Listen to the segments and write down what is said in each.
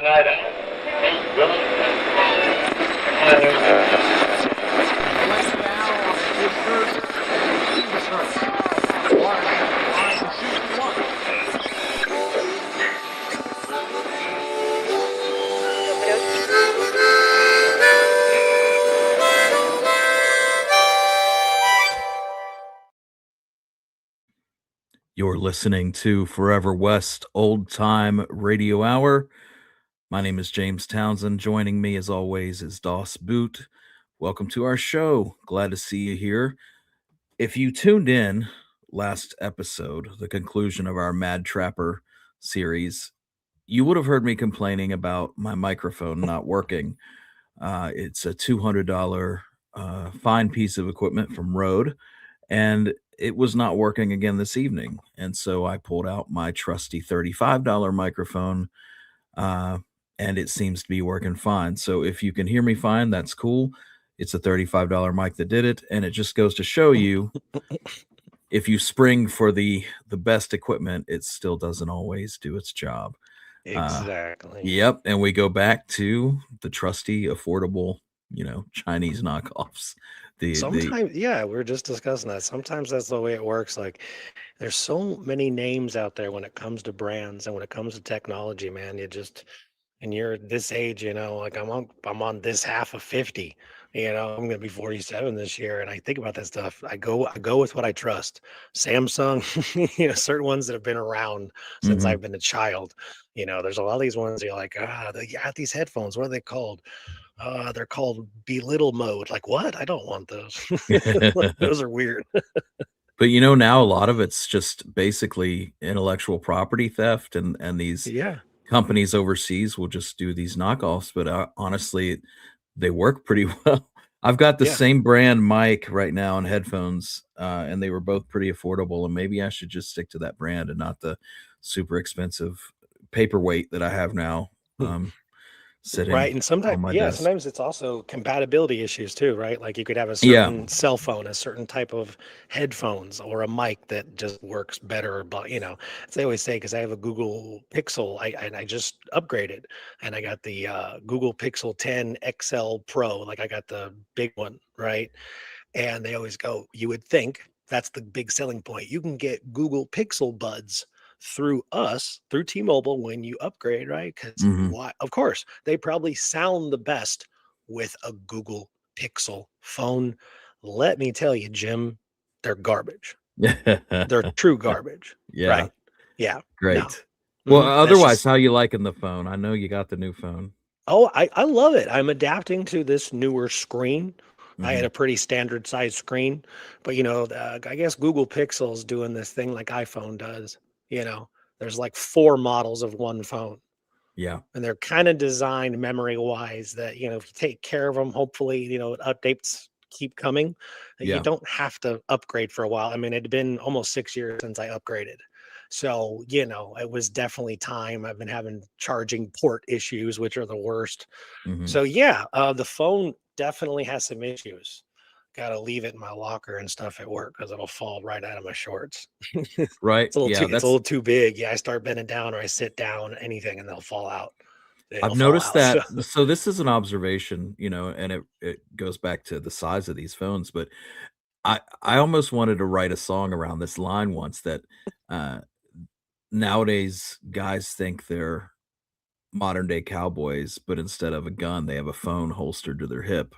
tonight. You're listening to Forever West Old Time Radio Hour. My name is James Townsend. Joining me, as always, is Doss Boot. Welcome to our show. Glad to see you here. If you tuned in last episode, the conclusion of our Mad Trapper series, you would have heard me complaining about my microphone not working. It's a $200 fine piece of equipment from Rode, and it was not working again this evening. And so I pulled out my trusty $35 microphone, and it seems to be working fine. So if you can hear me fine, that's cool. It's a $35 mic that did it, and it just goes to show you if you spring for the best equipment, it still doesn't always do its job. Exactly. Yep, and we go back to the trusty, affordable, Chinese knockoffs. Sometimes, yeah, we were just discussing that. Sometimes that's the way it works. Like, there's so many names out there when it comes to brands and when it comes to technology, man. And you're this age, like I'm on this half of 50. I'm gonna be 47 this year, and I think about that stuff. I go with what I trust. Samsung, certain ones that have been around since Mhm. I've been a child. There's a lot of these ones you're like, they got these headphones. What are they called? They're called belittle mode. Like, what? I don't want those. Those are weird. But now a lot of it's just basically intellectual property theft, and these Yeah. companies overseas will just do these knockoffs. But honestly, they work pretty well. I've got the Yeah. same brand mic right now and headphones, and they were both pretty affordable. And maybe I should just stick to that brand and not the super expensive paperweight that I have now, sitting Right. And sometimes, on my yeah, desk. sometimes it's also compatibility issues too, right? Like you could have a Yeah. certain cell phone, a certain type of headphones, or a mic that just works better. But, as I always say, because I have a Google Pixel, I just upgraded and I got the Google Pixel 10 XL Pro. Like I got the big one, right? And they always go, you would think that's the big selling point. You can get Google Pixel buds through us, through T-Mobile when you upgrade, right? Because Hmm. why? Of course, they probably sound the best with a Google Pixel phone. Let me tell you, Jim, they're garbage. They're true garbage, Yeah. right? Yeah. No. Great. Well, That's otherwise, just how you liking the phone? I know you got the new phone. Oh, I love it. I'm adapting to this newer screen. I had Mhm. a pretty standard size screen, but I guess Google Pixel's doing this thing like iPhone does. You know, there's like four models of one phone, Yeah. and they're kind of designed memory wise that, if you take care of them, hopefully, updates keep coming. You Yeah. don't have to upgrade for a while. I mean, it had been almost 6 years since I upgraded. So, it was definitely time. I've been having charging port issues, which are the worst. Mhm. So yeah, the phone definitely has some issues. Got to leave it in my locker and stuff at work because it'll fall right out of my shorts. Right? Yeah, It's a little that's too big. Yeah, I start bending down or I sit down, anything, and they'll fall out. It'll I've fall noticed out. that. So So this is an observation, and it goes back to the size of these phones, but I almost wanted to write a song around this line once that, uh, nowadays guys think they're modern day cowboys, but instead of a gun, they have a phone holstered to their hip,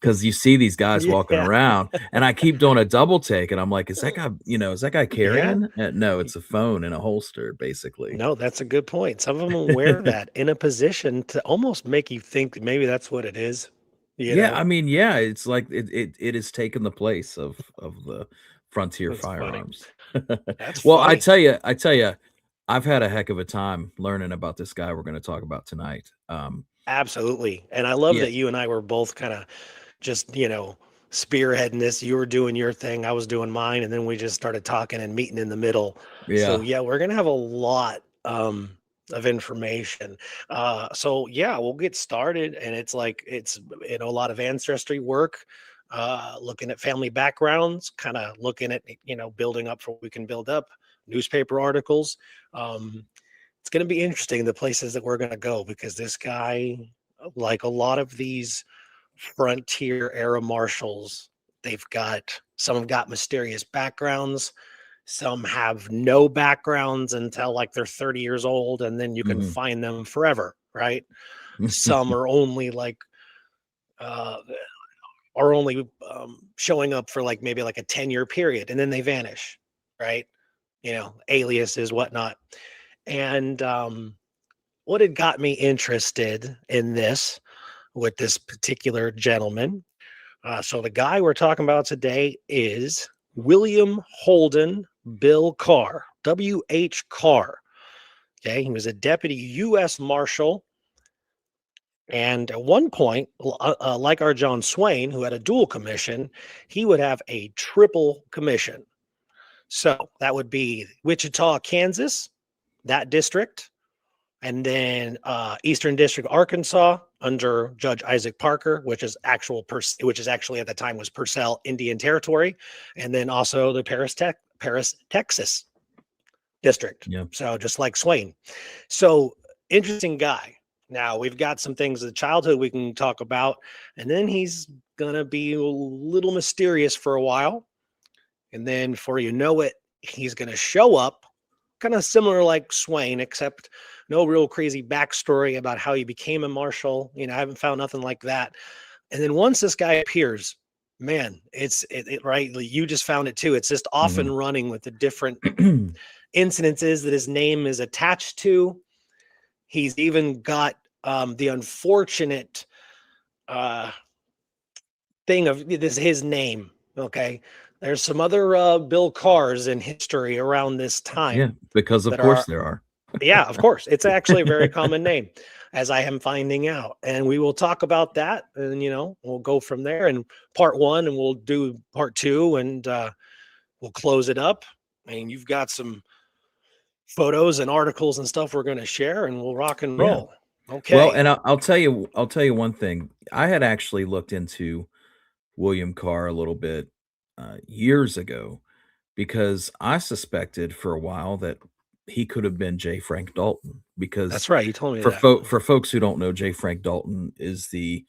because you see these guys walking yeah, around, and I keep doing a double take, and I'm like, is that guy yeah. carrying? No, it's a phone in a holster, basically. No, that's a good point. Some of them wear that in a position to almost make you think that maybe that's what it is. You Yeah, know, I mean, yeah, it's like it has taken the place of the Frontier that's funny. firearms. That's Well, funny. I tell you, I've had a heck of a time learning about this guy we're going to talk about tonight. Absolutely. And I love Yeah, that you and I were both kind of just, spearheading this. You were doing your thing, I was doing mine, and then we just started talking and meeting in the middle. So yeah. yeah, we're gonna have a lot of information. So yeah, we'll get started. And it's like it's a lot of ancestry work, looking at family backgrounds, kind of looking at building up for what we can build up, newspaper articles. Um, it's going to be interesting the places that we're going to go, because this guy, like a lot of these frontier era marshals, they've got some have got mysterious backgrounds, some have no backgrounds until like they're 30 years old, and then you can Mhm. find them forever, right? Some are only like uh, showing up for like maybe like a 10-year period, and then they vanish, right? Aliases, whatnot. And what had got me interested in this with this particular gentleman. So the guy we're talking about today is William Holden Bill Carr, W.H. Carr. Okay, he was a deputy U.S. Marshal. And at one point, like our John Swain, who had a dual commission, he would have a triple commission. So that would be Wichita, Kansas, that district, and then Eastern District, Arkansas, under Judge Isaac Parker, which is actually at the time was Purcell Indian Territory, and then also the Paris, Texas district. Yeah. So just like Swain. So interesting guy. Now we've got some things of childhood we can talk about, and then he's gonna be a little mysterious for a while, and then before you know it, he's gonna show up kind of similar like Swain, except no real crazy backstory about how he became a marshal. I haven't found nothing like that. And then once this guy appears, man, right. You just found it too. It's just off and Mhm. running with the different incidences that his name is attached to. He's even got the unfortunate uh, thing of this his name. Okay. There's some other Bill Carrs in history around this Yeah, time because of that course are. there are. Yeah, of course. It's actually a very common name, as I am finding out. And we will talk about that. And, we'll go from there in part one, and we'll do part two, and we'll close it up. I mean, you've got some photos and articles and stuff we're going to share, and we'll rock and Yeah. roll. Well, Okay. and I'll tell you one thing. I had actually looked into William Carr a little bit, years ago, because I suspected for a while that he could have been J. Frank Dalton, because That's right. You told me for that. folks who don't know, J. Frank Dalton is the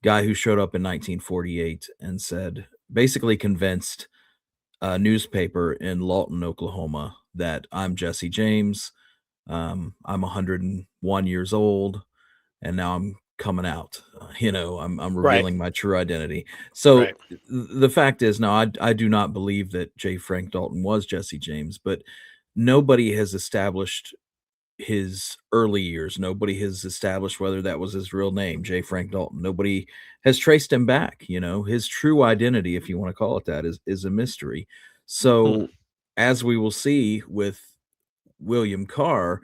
guy who showed up in 1948 and said basically convinced a newspaper in Lawton, Oklahoma, that I'm Jesse James, I'm 101 years old, and now I'm coming out. I'm Right. revealing my true identity. So Right. the fact is, no, I do not believe that J. Frank Dalton was Jesse James, but nobody has established his early years. Nobody has established whether that was his real name, J. Frank Dalton. Nobody has traced him back. His true identity, if you want to call it that, is a mystery. Hmm. So, as we will see with William Carr,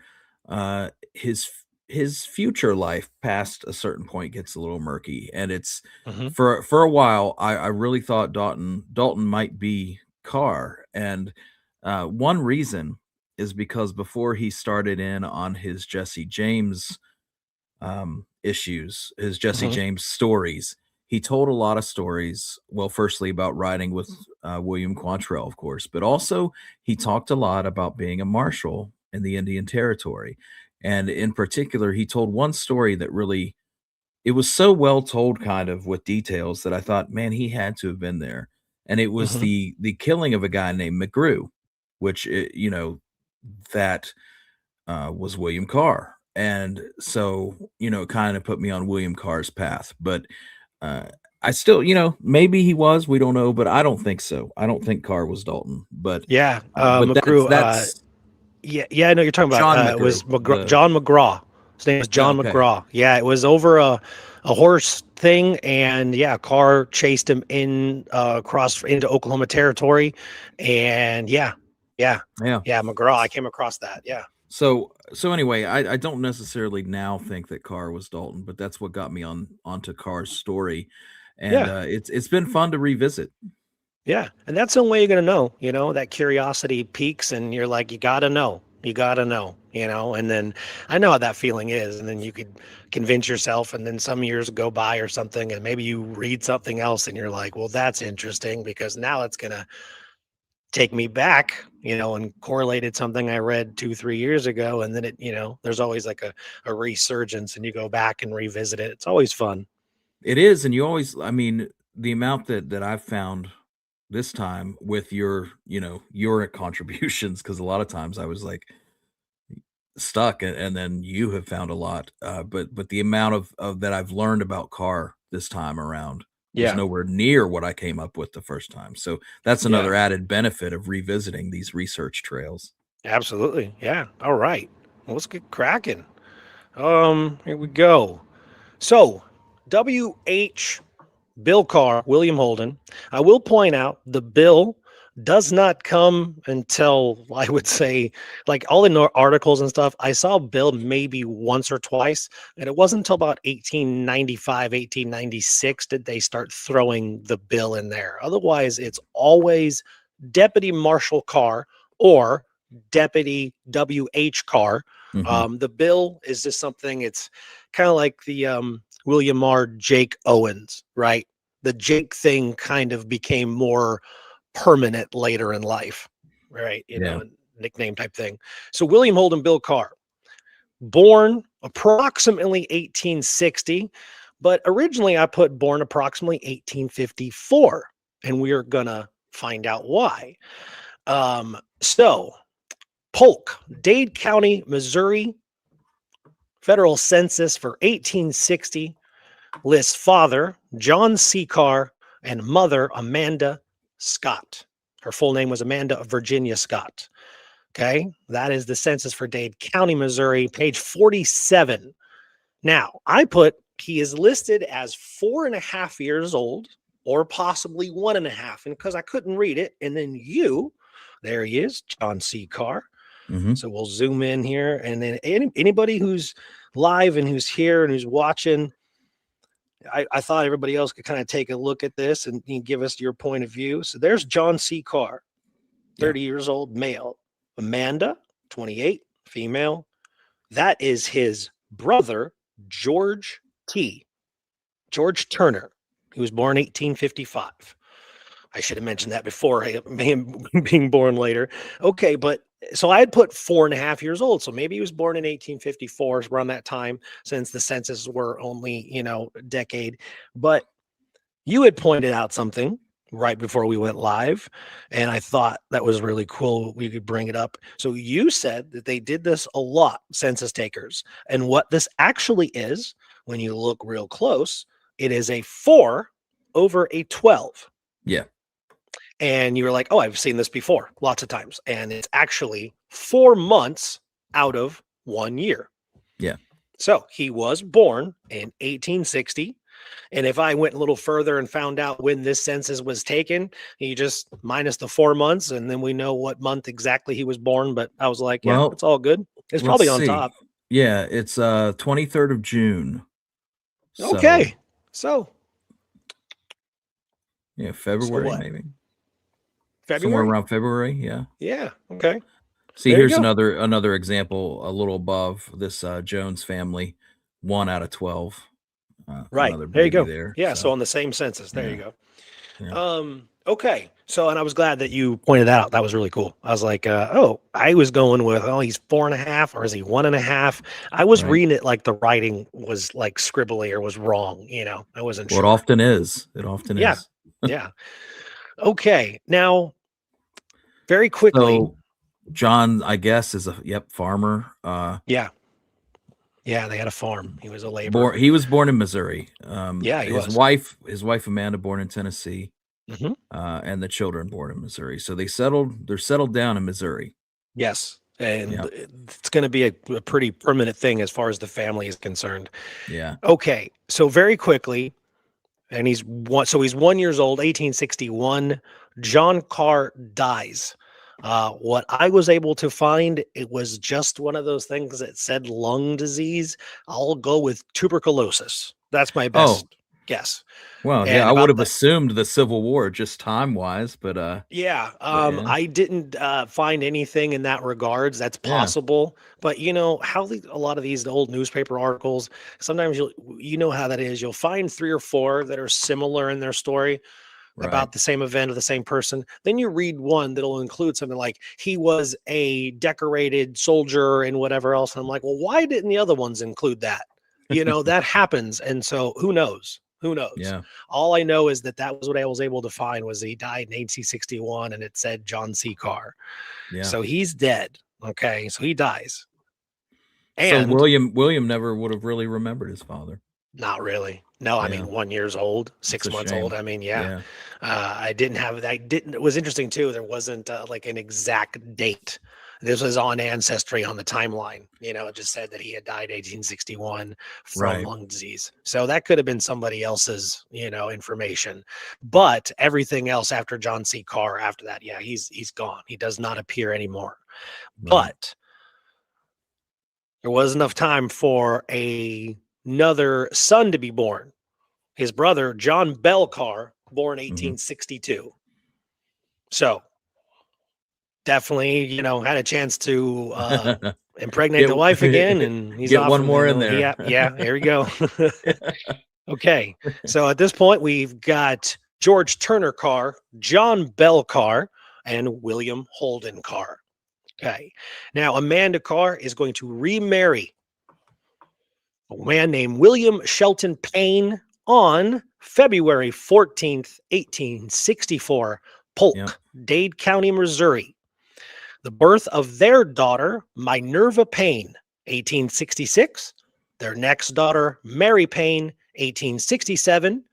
his future life past a certain point gets a little murky, and it's Hmm. for a while. I really thought Dalton might be Carr, and one reason is because before he started in on his Jesse James issues, his Jesse Hmm. James stories. He told a lot of stories. Well, firstly about riding with William Quantrell, of course, but also he talked a lot about being a marshal in the Indian Territory. And in particular, he told one story that really it was so well told, kind of with details, that I thought, man, he had to have been there. And it was Hmm. the killing of a guy named McGrew, which that was William Carr. And so, it kind of put me on William Carr's path. But uh, I still, maybe he was, we don't know, but I don't think so. I don't think Carr was Dalton. But Yeah. that's McGrew. that's Yeah, I know you're talking about. John It McGrew. was The John McGraw. His name was John Okay. McGraw. Yeah, it was over a horse thing, and yeah, Carr chased him in across into Oklahoma territory, and yeah, Yeah. yeah, McGraw. I came across that. Yeah, So anyway, I don't necessarily now think that Carr was Dalton, but that's what got me onto Carr's story. And yeah, it's been fun to revisit. yeah, and that's the only way you're gonna know. That curiosity peaks, and you're like, you gotta know. You gotta know. And then I know how that feeling is, and then you could convince yourself, and then some years go by or something, and maybe you read something else, and you're like, well, that's interesting because now it's gonna take me back, and correlated something I read 2, 3 years ago. And then there's always like a resurgence and you go back and revisit it. It's always fun. It is, and you always, I mean, the amount that I've found this time with your contributions, because a lot of times I was like stuck, and then you have found a lot. But the amount of that I've learned about Carr this time around was Yeah. nowhere near what I came up with the first time. So that's Yeah. another added benefit of revisiting these research trails. Absolutely. Yeah. All right. Well, let's get cracking. Here we go. So, W.H. Bill Carr, William Holden. I will point out the bill does not come until I would say, like all the articles and stuff. I saw Bill maybe once or twice, and it wasn't until about 1895, 1896 did they start throwing the bill in there. Otherwise, it's always Deputy Marshal Carr or Deputy W.H. Carr. Hmm. The bill is just something, it's kind of like the William R. Jake Owens, right? The Jake thing kind of became more permanent later in life, right? Yeah. Nickname type thing. So William Holden Bill Carr, born approximately 1860, but originally I put born approximately 1854, and we are gonna find out why. So Polk, Dade County, Missouri, federal census for 1860 lists father, John C. Carr, and mother, Amanda Scott. Her full name was Amanda Virginia Scott. Okay, that is the census for Dade County, Missouri, page 47. Now, I put he is listed as 4.5 years old, or possibly 1.5, and because I couldn't read it, and then there he is, John C. Carr. Hmm. So we'll zoom in here, and then anybody who's live and who's here and who's watching, I thought everybody else could kind of take a look at this and give us your point of view. So there's John C. Carr, Yeah. 30 years old, male. Amanda, 28, female. That is his brother, George T. George Turner. He was born 1855. I should have mentioned that before him being born later. Okay, but so I had put 4.5 years old. So maybe he was born in 1854, around that time, since the census were only, a decade. But you had pointed out something right before we went live, and I thought that was really cool. We could bring it up. So you said that they did this a lot, census takers. And what this actually is, when you look real close, it is a 4 over a 12. Yeah. And you were like, oh, I've seen this before lots of times. And it's actually 4 months out of 1 year. Yeah. So he was born in 1860. And if I went a little further and found out when this census was taken, you just minus the 4 months, and then we know what month exactly he was born. But I was like, yeah, Well, it's all good. It's let's probably on see. top. Yeah, it's 23rd of June. So Okay. So, yeah, so February what? maybe. Somewhere February? around February, yeah. Yeah. Okay. See, There you here's go. another example a little above this Jones family, 1 out of 12. Right. Another There you baby go. there. Yeah. So So on the same census. There you yeah, go. yeah. Okay. So, and I was glad that you pointed that out. That was really cool. I was like, oh, I was going with, oh, he's 4.5, or is he 1.5? I was Right. reading it like the writing was like scribbly or was wrong. I wasn't Well, it sure. often is. It often Yeah. is. Yeah. Okay. Now, very quickly. So John, I guess, is a farmer. Yeah. Yeah. They had a farm. He was a laborer. Born he was born in Missouri. Yeah, he His was. wife Amanda born in Tennessee, Hmm. and the children born in Missouri. So they're settled down in Missouri. Yes. And Yeah, it's going to be a pretty permanent thing as far as the family is concerned. yeah. Okay. So, very quickly, and he's 1 years old, 1861. John Carr dies. What I was able to find, it was just one of those things that said lung disease. I'll go with tuberculosis. That's my Oh, best guess. well, yeah, And I would about have the assumed the Civil War just time-wise, Yeah, but yeah, I didn't find anything in that regards. That's yeah, possible, but how a lot of these old newspaper articles, sometimes you know how that is. You'll find three or four that are similar in their story. Right. about the same event or the same person. Then you read one that'll include something like he was a decorated soldier and whatever else. And I'm like, well, why didn't the other ones include that? That happens. And so who knows? Who knows? Yeah. All I know is that was what I was able to find was he died in 1861 and it said John C. Carr. Yeah. So he's dead. Okay. So he dies. So And William never would have really remembered his father. not really. No, I Yeah. mean 1 years old, It's 6 a months old. shame. I mean, yeah. Yeah. I didn't have that. Didn't. It was interesting too. There wasn't like an exact date. This was on Ancestry on the timeline. It just said that he had died 1861 from Right. lung disease. So that could have been somebody else's, information. But everything else after John C. Carr, after that, yeah, he's gone. He does not appear anymore. Right. But there was enough time for another son to be born. His brother, John Bell Carr, born Mhm. 1862. So definitely, had a chance to impregnate Get the wife again, and he's get off one and more in yeah, there. yeah, here we go. Okay. So at this point, we've got George Turner Carr, John Bell Carr, and William Holden Carr. Okay. Now Amanda Carr is going to remarry a man named William Shelton Payne on February 14th, 1864, Yep. Polk, Dade County, Missouri. The birth of their daughter, Minerva Payne, 1866. Their next daughter, Mary Payne, 1867.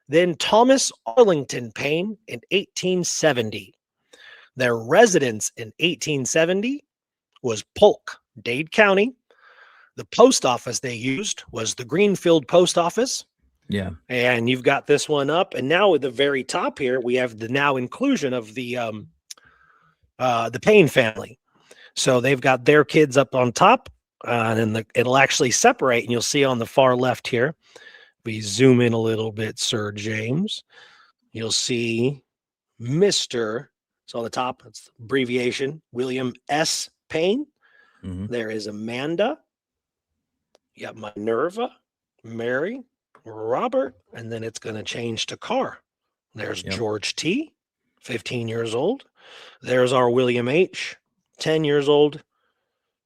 Then Thomas Arlington Payne in 1870. Their residence in 1870 was Polk, Dade County. The post office they used was the Greenfield Post Office. Yeah. And you've got this one up. And now at the very top here, we have the now inclusion of the Payne family. So they've got their kids up on top, and then it'll actually separate. And you'll see on the far left here, we zoom in a little bit, Sir James. You'll see Mr. So on the top, it's the abbreviation, William S. Payne. Mhm. There is Amanda. You got Minerva, Mary, Robert, and then it's going to change to Carr. There's Yep. George T., 15 years old. There's our William H., 10 years old.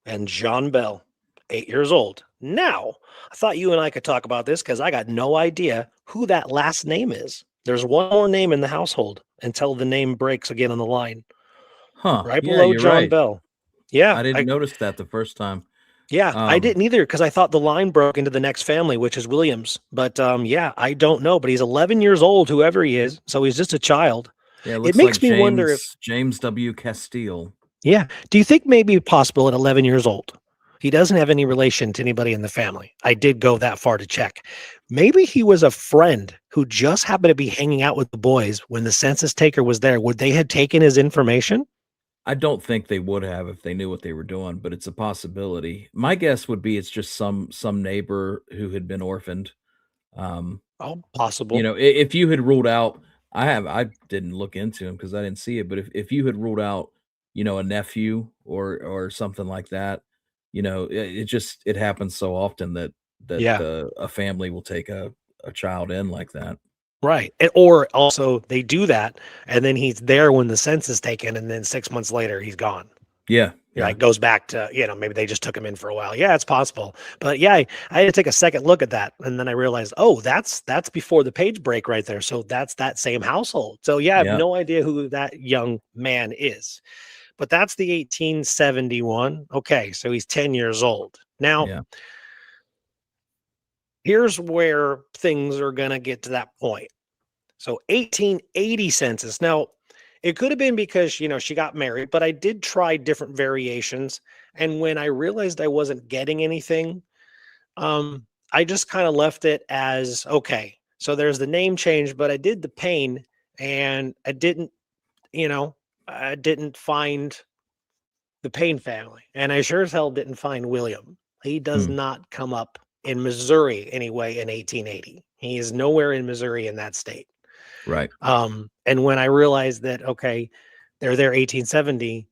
And John Bell, 8 years old. Now, I thought you and I could talk about this because I got no idea who that last name is. There's one more name in the household until the name breaks again on the line. Huh. Right Yeah, below you're John right. Bell. Yeah, I didn't notice that the first time. I didn't either because I thought the line broke into the next family, which is Williams. But yeah, I don't know. But he's 11 years old, whoever he is. So he's just a child. Yeah, it It looks like makes me wonder if, James W. Castile. yeah. Do you think maybe possible at 11 years old? He doesn't have any relation to anybody in the family. I did go that far to check. Maybe he was a friend who just happened to be hanging out with the boys when the census taker was there. Would they have taken his information? I don't think they would have if they knew what they were doing, but it's a possibility. My guess would be it's just some neighbor who had been orphaned. Um, Oh, possible. if you had ruled out, I didn't look into him because I didn't see it, but if you had ruled out, a nephew or something like that, it happens so often that Yeah. a family will take a child in like that. Right. Or also they do that and then he's there when the census taken and then 6 months later he's gone. Yeah, yeah, Like goes back to, maybe they just took him in for a while. Yeah, it's possible. But yeah, I had to take a second look at that. And then I realized, oh, that's before the page break right there. So that's that same household. So yeah, I have yeah, no idea who that young man is. But that's the 1871. Okay, so he's 10 years old. Now, yeah. here's where things are going to get to that point. So 1880 census. Now, it could have been because, she got married, but I did try different variations. And when I realized I wasn't getting anything, I just kind of left it as okay. So there's the name change, but I did the Payne and I didn't find the Payne family. And I sure as hell didn't find William. He does Hmm, not come up in Missouri anyway in 1880. He is nowhere in Missouri in that state. right. And when I realized that, okay, they're there 1870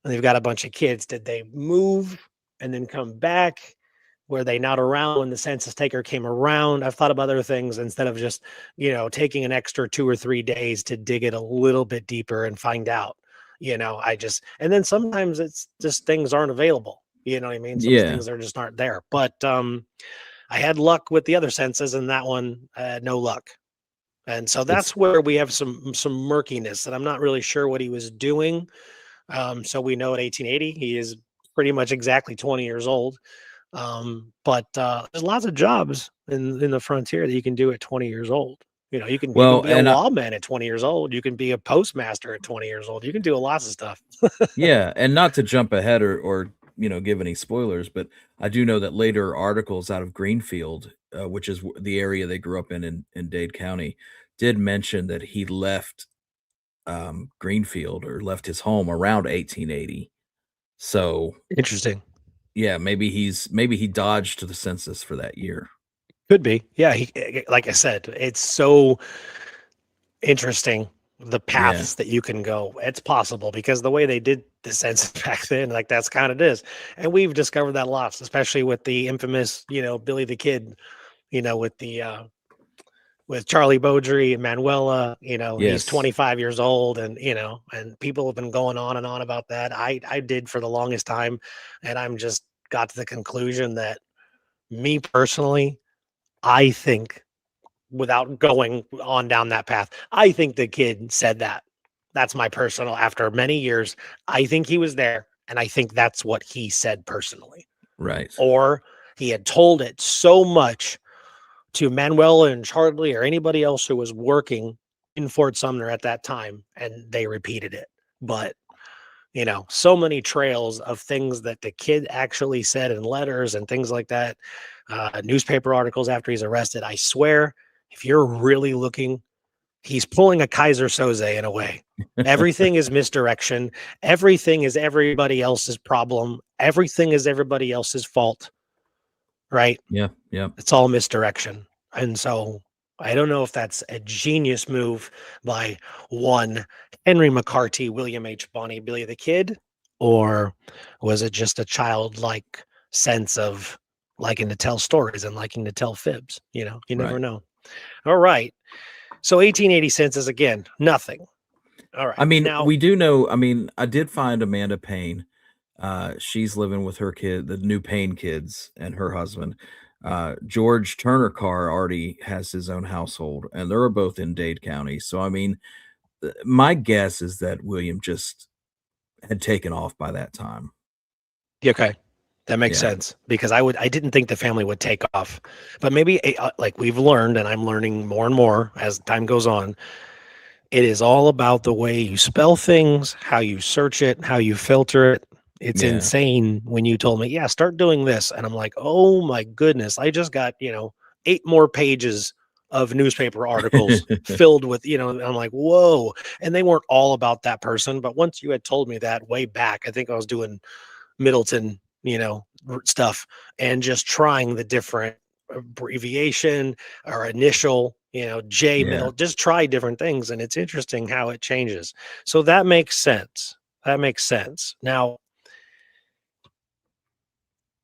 and they've got a bunch of kids, did they move and then come back? Were they not around when the census taker came around? I've thought of other things instead of just, taking an extra 2 or 3 days to dig it a little bit deeper and find out. And then sometimes it's just things aren't available. You know what I mean? Some Yeah. things are just aren't there. But I had luck with the other census, and that one, no luck. And so It's that's where we have some murkiness, and I'm not really sure what he was doing. So we know at 1880 he is pretty much exactly 20 years old. But there's lots of jobs in the frontier that you can do at 20 years old. You can well, be a and lawman at 20 years old. You can be a postmaster at 20 years old. You can do lots of stuff. yeah, and not to jump ahead or give any spoilers, but I do know that later articles out of Greenfield, which is the area they grew up in Dade County, did mention that he left Greenfield or left his home around 1880. So Interesting. yeah, maybe he dodged the census for that year. Could be. Yeah. Like I said, it's so interesting the Yeah. paths that you can go. It's possible because the way they did the census back then, like that's kind of it is. And we've discovered that lots, especially with the infamous, Billy the Kid, with Charlie Beaudry and Manuela, he's Yes. 25 years old, and people have been going on and on about that. I did for the longest time, and I'm just got to the conclusion that me personally, I think without going on down that path, I think the kid said that. That's my personal after many years, I think he was there, and I think that's what he said personally. Right. Or he had told it so much to Manuel and Charlie or anybody else who was working in Fort Sumner at that time, and they repeated it. But so many trails of things that the kid actually said in letters and things like that, newspaper articles after he's arrested. I swear, if you're really looking, he's pulling a Kaiser Soze in a way. Everything is misdirection. Everything is everybody else's problem. Everything is everybody else's fault. Right? Yeah. Yeah. It's all misdirection. And so I don't know if that's a genius move by one Henry McCarty, William H. Bonney, Billy the Kid, or was it just a childlike sense of liking to tell stories and liking to tell fibs? You never Right. know. All right. So 1880 census again, nothing. All I right. mean, Now, we do know. I mean, I did find Amanda Payne. She's living with her kid, the new Payne kids, and her husband. George Turner Carr already has his own household, and they're both in Dade County. So, I mean, my guess is that William just had taken off by that time. okay. That makes Yeah. sense because I didn't think the family would take off, but maybe like we've learned, and I'm learning more and more as time goes on. It is all about the way you spell things, how you search it, how you filter it. It's Yeah. insane when you told me, yeah, start doing this. And I'm like, oh my goodness, I just got, 8 more pages of newspaper articles filled with, and I'm like, whoa. And they weren't all about that person. But once you had told me that way back, I think I was doing Middleton, stuff and just trying the different abbreviation or initial, J Yeah. middle, just try different things. And it's interesting how it changes. So that makes sense. That makes sense. Now,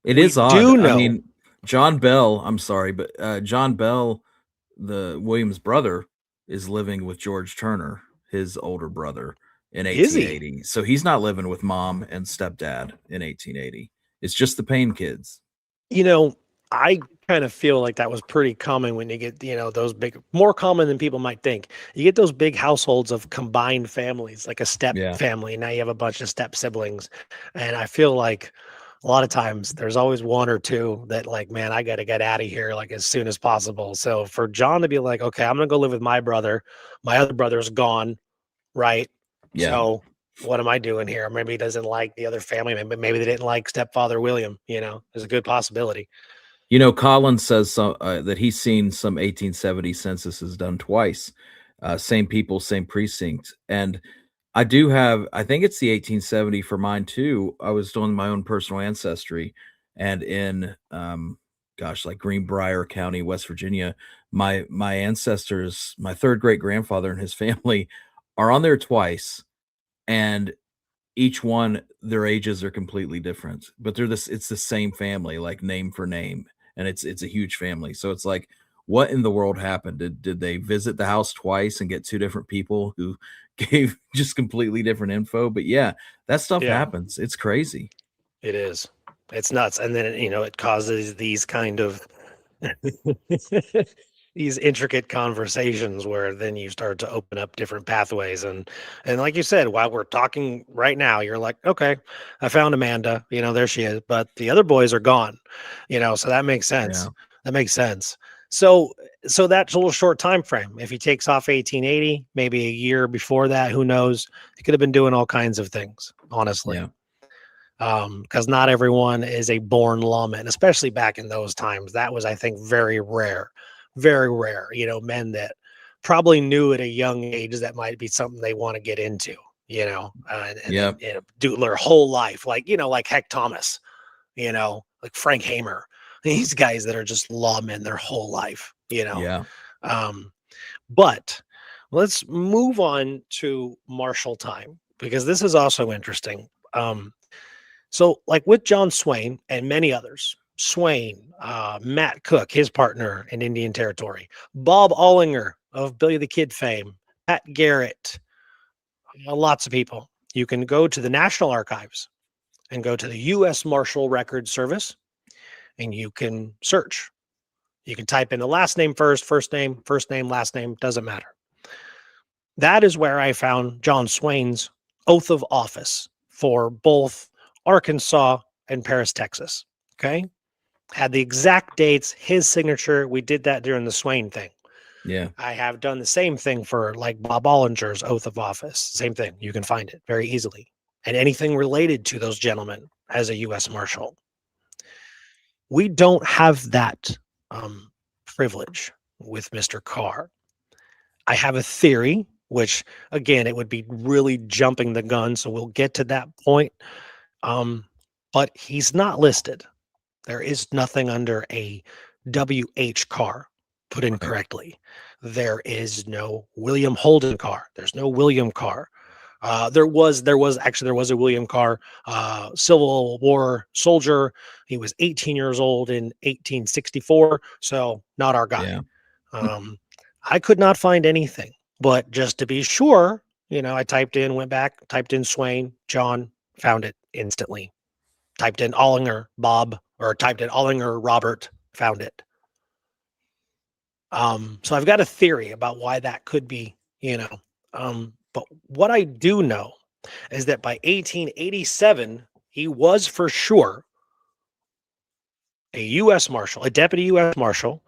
It we is odd. do I know, mean, John Bell, I'm sorry, but John Bell, the Williams brother, is living with George Turner, his older brother, in is he? 1880. So he's not living with mom and stepdad in 1880. It's just the Payne kids. You know, I kind of feel like that was pretty common when you get, those big, more common than people might think. You get those big households of combined families, like a step Yeah. family. Now you have a bunch of step siblings. And I feel like a lot of times there's always one or two that like, man, I got to get out of here like as soon as possible. So for John to be like, okay, I'm going to go live with my brother. My other brother's gone. Right. Yeah. So what am I doing here? Maybe he doesn't like the other family. Maybe they didn't like stepfather William. There's a good possibility. Collins says that he's seen some 1870 censuses done twice. Same people, same precinct. And I think it's the 1870 for mine too. I was doing my own personal ancestry, and in, like Greenbrier County, West Virginia, my ancestors, my third great grandfather and his family are on there twice. And each one, their ages are completely different, but it's the same family, like name for name, and it's a huge family. So it's like, what in the world happened? Did they visit the house twice and get two different people who gave just completely different info? But yeah, that stuff Yeah, happens. It's crazy. it is. It's nuts. And then, it causes these kind of these intricate conversations where then you start to open up different pathways. And like you said, while we're talking right now, you're like, okay, I found Amanda, there she is, but the other boys are gone, so that makes sense. Yeah. That makes sense. So that's a little short time frame. If he takes off 1880, maybe a year before that, who knows? He could have been doing all kinds of things, honestly. Yeah. Because not everyone is a born lawman, especially back in those times. That was, I think, very rare, very rare. Men that probably knew at a young age that might be something they want to get into. And then Yep. do their whole life, like Heck Thomas, like Frank Hamer. These guys that are just lawmen their whole life. Yeah. Um, but let's move on to Marshal time because this is also interesting. So, like with John Swain and many others, Swain, Matt Cook, his partner in Indian Territory, Bob Ollinger of Billy the Kid fame, Pat Garrett, lots of people. You can go to the National Archives and go to the U.S. Marshal Records Service, and you can search. You can type in the last name first name, last name, doesn't matter. That is where I found John Swain's oath of office for both Arkansas and Paris, Texas. Okay. Had the exact dates, his signature. We did that during the Swain thing. Yeah. I have done the same thing for like Bob Ollinger's oath of office. Same thing. You can find it very easily. And anything related to those gentlemen as a U.S. Marshal. We don't have that privilege with Mr. Carr. I have a theory, which again, it would be really jumping the gun. So we'll get to that point. But he's not listed. There is nothing under a W.H. Carr put in Right. correctly. There is no William Holden Carr. There's no William Carr. There was a William Carr, Civil War soldier. He was 18 years old in 1864. So not our guy. Yeah. I could not find anything, but just to be sure, I went back, typed in Swain, John, found it instantly. Typed in Ollinger, Bob, or typed in Ollinger, Robert, found it. So I've got a theory about why that could be, but what I do know is that by 1887, he was for sure a U.S. Marshal, a deputy U.S. Marshal,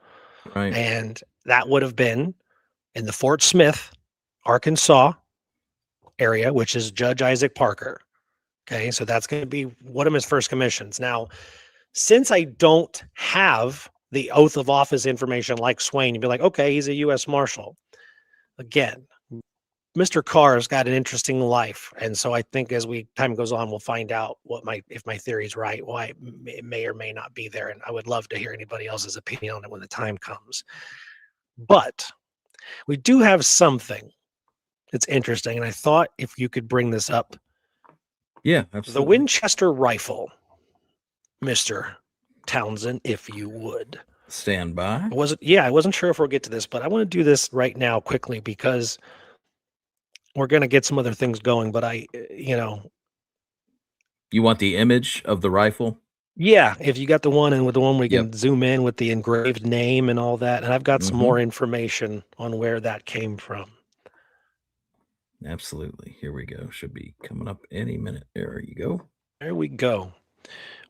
Right. and that would have been in the Fort Smith, Arkansas area, which is Judge Isaac Parker. Okay, so that's going to be one of his first commissions. Now, since I don't have the oath of office information like Swain, you'd be like, okay, he's a U.S. Marshal. Again, Mr. Carr's got an interesting life, and so I think as time goes on, we'll find out if my theory is right, why it may or may not be there, and I would love to hear anybody else's opinion on it when the time comes. But we do have something that's interesting, and I thought if you could bring this up. Yeah, The absolutely. Winchester rifle, Mr. Townsend, if you would. Stand by. I wasn't sure if we'll get to this, but I want to do this right now quickly because we're going to get some other things going. But You want the image of the rifle? if you got the one and with the one we Yep. can zoom in with the engraved name and all that. And I've got some Mhm. more information on where that came from. Absolutely. Here we go. Should be coming up any minute. There you go. There we go.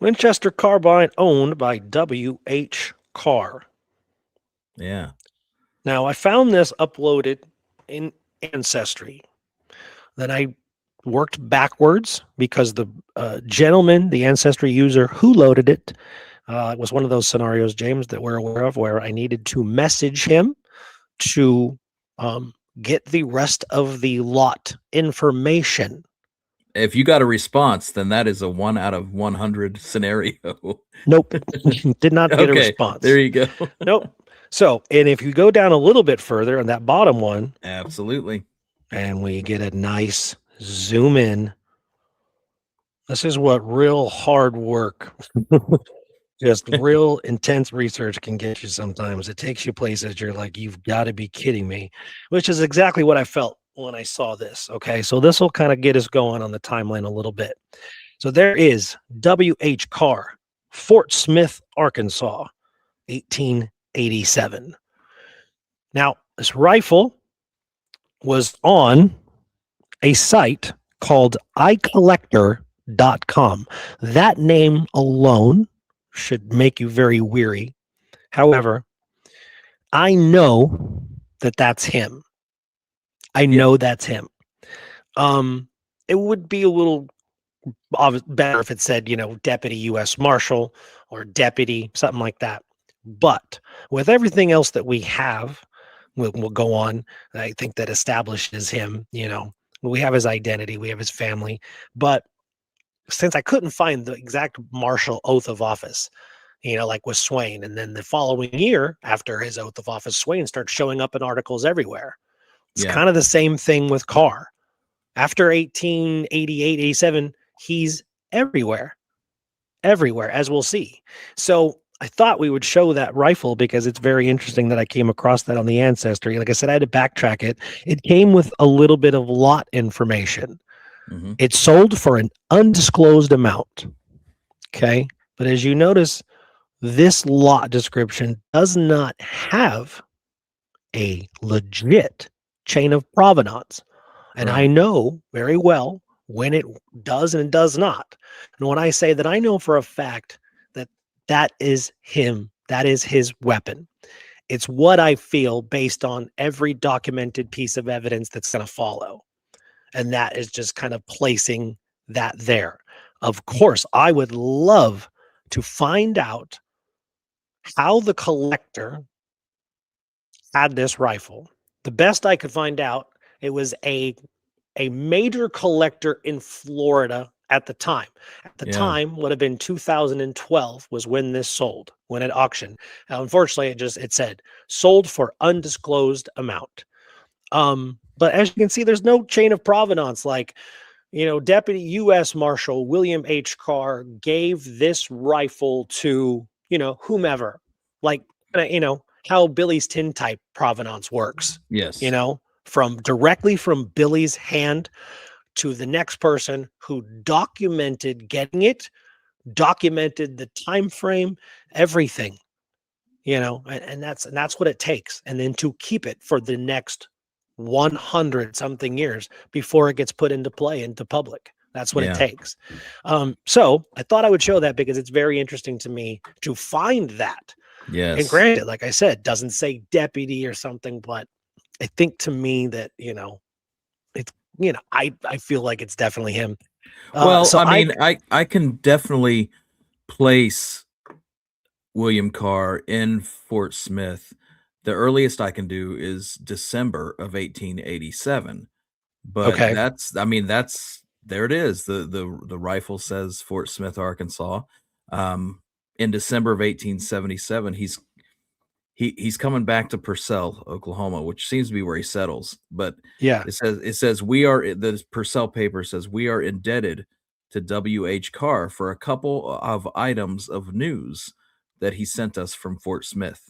Winchester carbine owned by W.H. Carr. Yeah. Now, I found this uploaded in Ancestry. Then I worked backwards because the gentleman, the Ancestry user who loaded it, it was one of those scenarios, James, that we're aware of where I needed to message him to get the rest of the lot information. If you got a response, then that is a 1 out of 100 scenario. Nope. Did not get a response. There you go. Nope. So, and if you go down a little bit further on that bottom one, Absolutely. and we get a nice zoom in This is what real hard work, just real intense research can get you sometimes. It takes you places you're like, you've got to be kidding me, which is exactly what I felt when I saw this. Okay. So this will kind of get us going on the timeline a little bit. So there is W.H. Carr, Fort Smith, Arkansas, 1887. Now, this rifle was on a site called icollector.com. That name alone should make you very weary. However, I know that that's him. I Yeah. know that's him. It would be a little better if it said, Deputy U.S. Marshal or Deputy, something like that. But with everything else that we have, we'll go on. I think that establishes him, we have his identity, we have his family. But since I couldn't find the exact Marshal oath of office, like with Swain, and then the following year after his oath of office, Swain starts showing up in articles everywhere. It's Yeah. kind of the same thing with Carr. After 1888, 87, he's everywhere, as we'll see. So I thought we would show that rifle because it's very interesting that I came across that on the Ancestry. Like I said, I had to backtrack it. It came with a little bit of lot information. Mm-hmm. It sold for an undisclosed amount. Okay. But as you notice, this lot description does not have a legit chain of provenance. And I Right. know very well when it does and does not. And when I say that, I know for a fact that that is him, that is his weapon. It's what I feel based on every documented piece of evidence that's going to follow. And that is just kind of placing that there. Of course, I would love to find out how the collector had this rifle. The best I could find out, it was a major collector in Florida at the time. At the Yeah. time would have been 2012 was when this sold, when it auctioned. Now, unfortunately, it said sold for undisclosed amount. But as you can see, there's no chain of provenance. Like, Deputy U.S. Marshal William H. Carr gave this rifle to, whomever, like, how Billy's tintype provenance works, Yes. from directly from Billy's hand to the next person who documented getting it, documented the time frame, everything, and that's what it takes. And then to keep it for the next 100 something years before it gets put into play into public. That's what it Yeah. takes. So I thought I would show that because it's very interesting to me to find that. And Yes. granted, like I said, doesn't say deputy or something, but I think to me that, it's, I feel like it's definitely him. Well, So I mean, I can definitely place William Carr in Fort Smith. The earliest I can do is December of 1887. But okay. that's there it is. The rifle says Fort Smith, Arkansas. In December of 1877, he's coming back to Purcell, Oklahoma, which seems to be where he settles. But Yeah. it says we are the Purcell paper says we are indebted to W.H. Carr for a couple of items of news that he sent us from Fort Smith.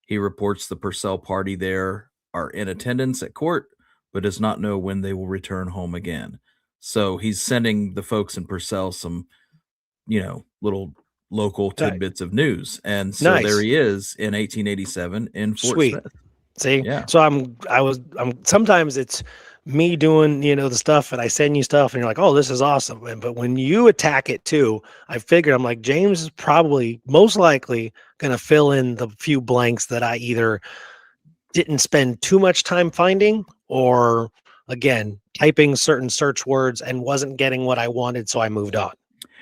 He reports the Purcell party there are in attendance at court, but does not know when they will return home again. So he's sending the folks in Purcell some, little local Nice. tidbits of news. And so there Nice. he is in 1887 in Fort Sweet. Smith. See, Yeah. so I'm sometimes it's me doing, the stuff and I send you stuff and you're like, oh, this is awesome. But when you attack it too, I figured I'm like, James is probably most likely going to fill in the few blanks that I either didn't spend too much time finding or again, typing certain search words and wasn't getting what I wanted. So I moved on.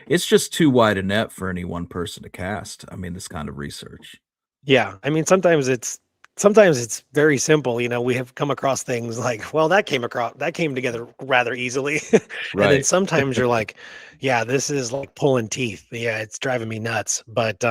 It's just too wide a net for any one person to cast. I mean, this kind of research. Yeah. I mean, sometimes it's very simple. We have come across things like, well, that came together rather easily. And then Right. sometimes you're like, yeah, this is like pulling teeth. Yeah, it's driving me nuts. But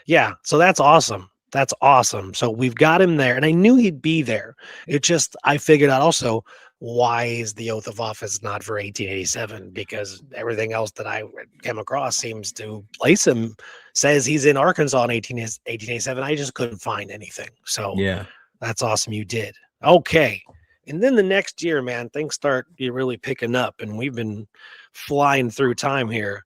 yeah, so that's awesome. That's awesome. So we've got him there. And I knew he'd be there. It just I figured out also why is the oath of office not for 1887? Because everything else that I came across seems to place him, says he's in Arkansas in 1887. I just couldn't find anything. So Yeah. that's awesome you did. Okay. And then the next year, man, things start really picking up, and we've been flying through time here.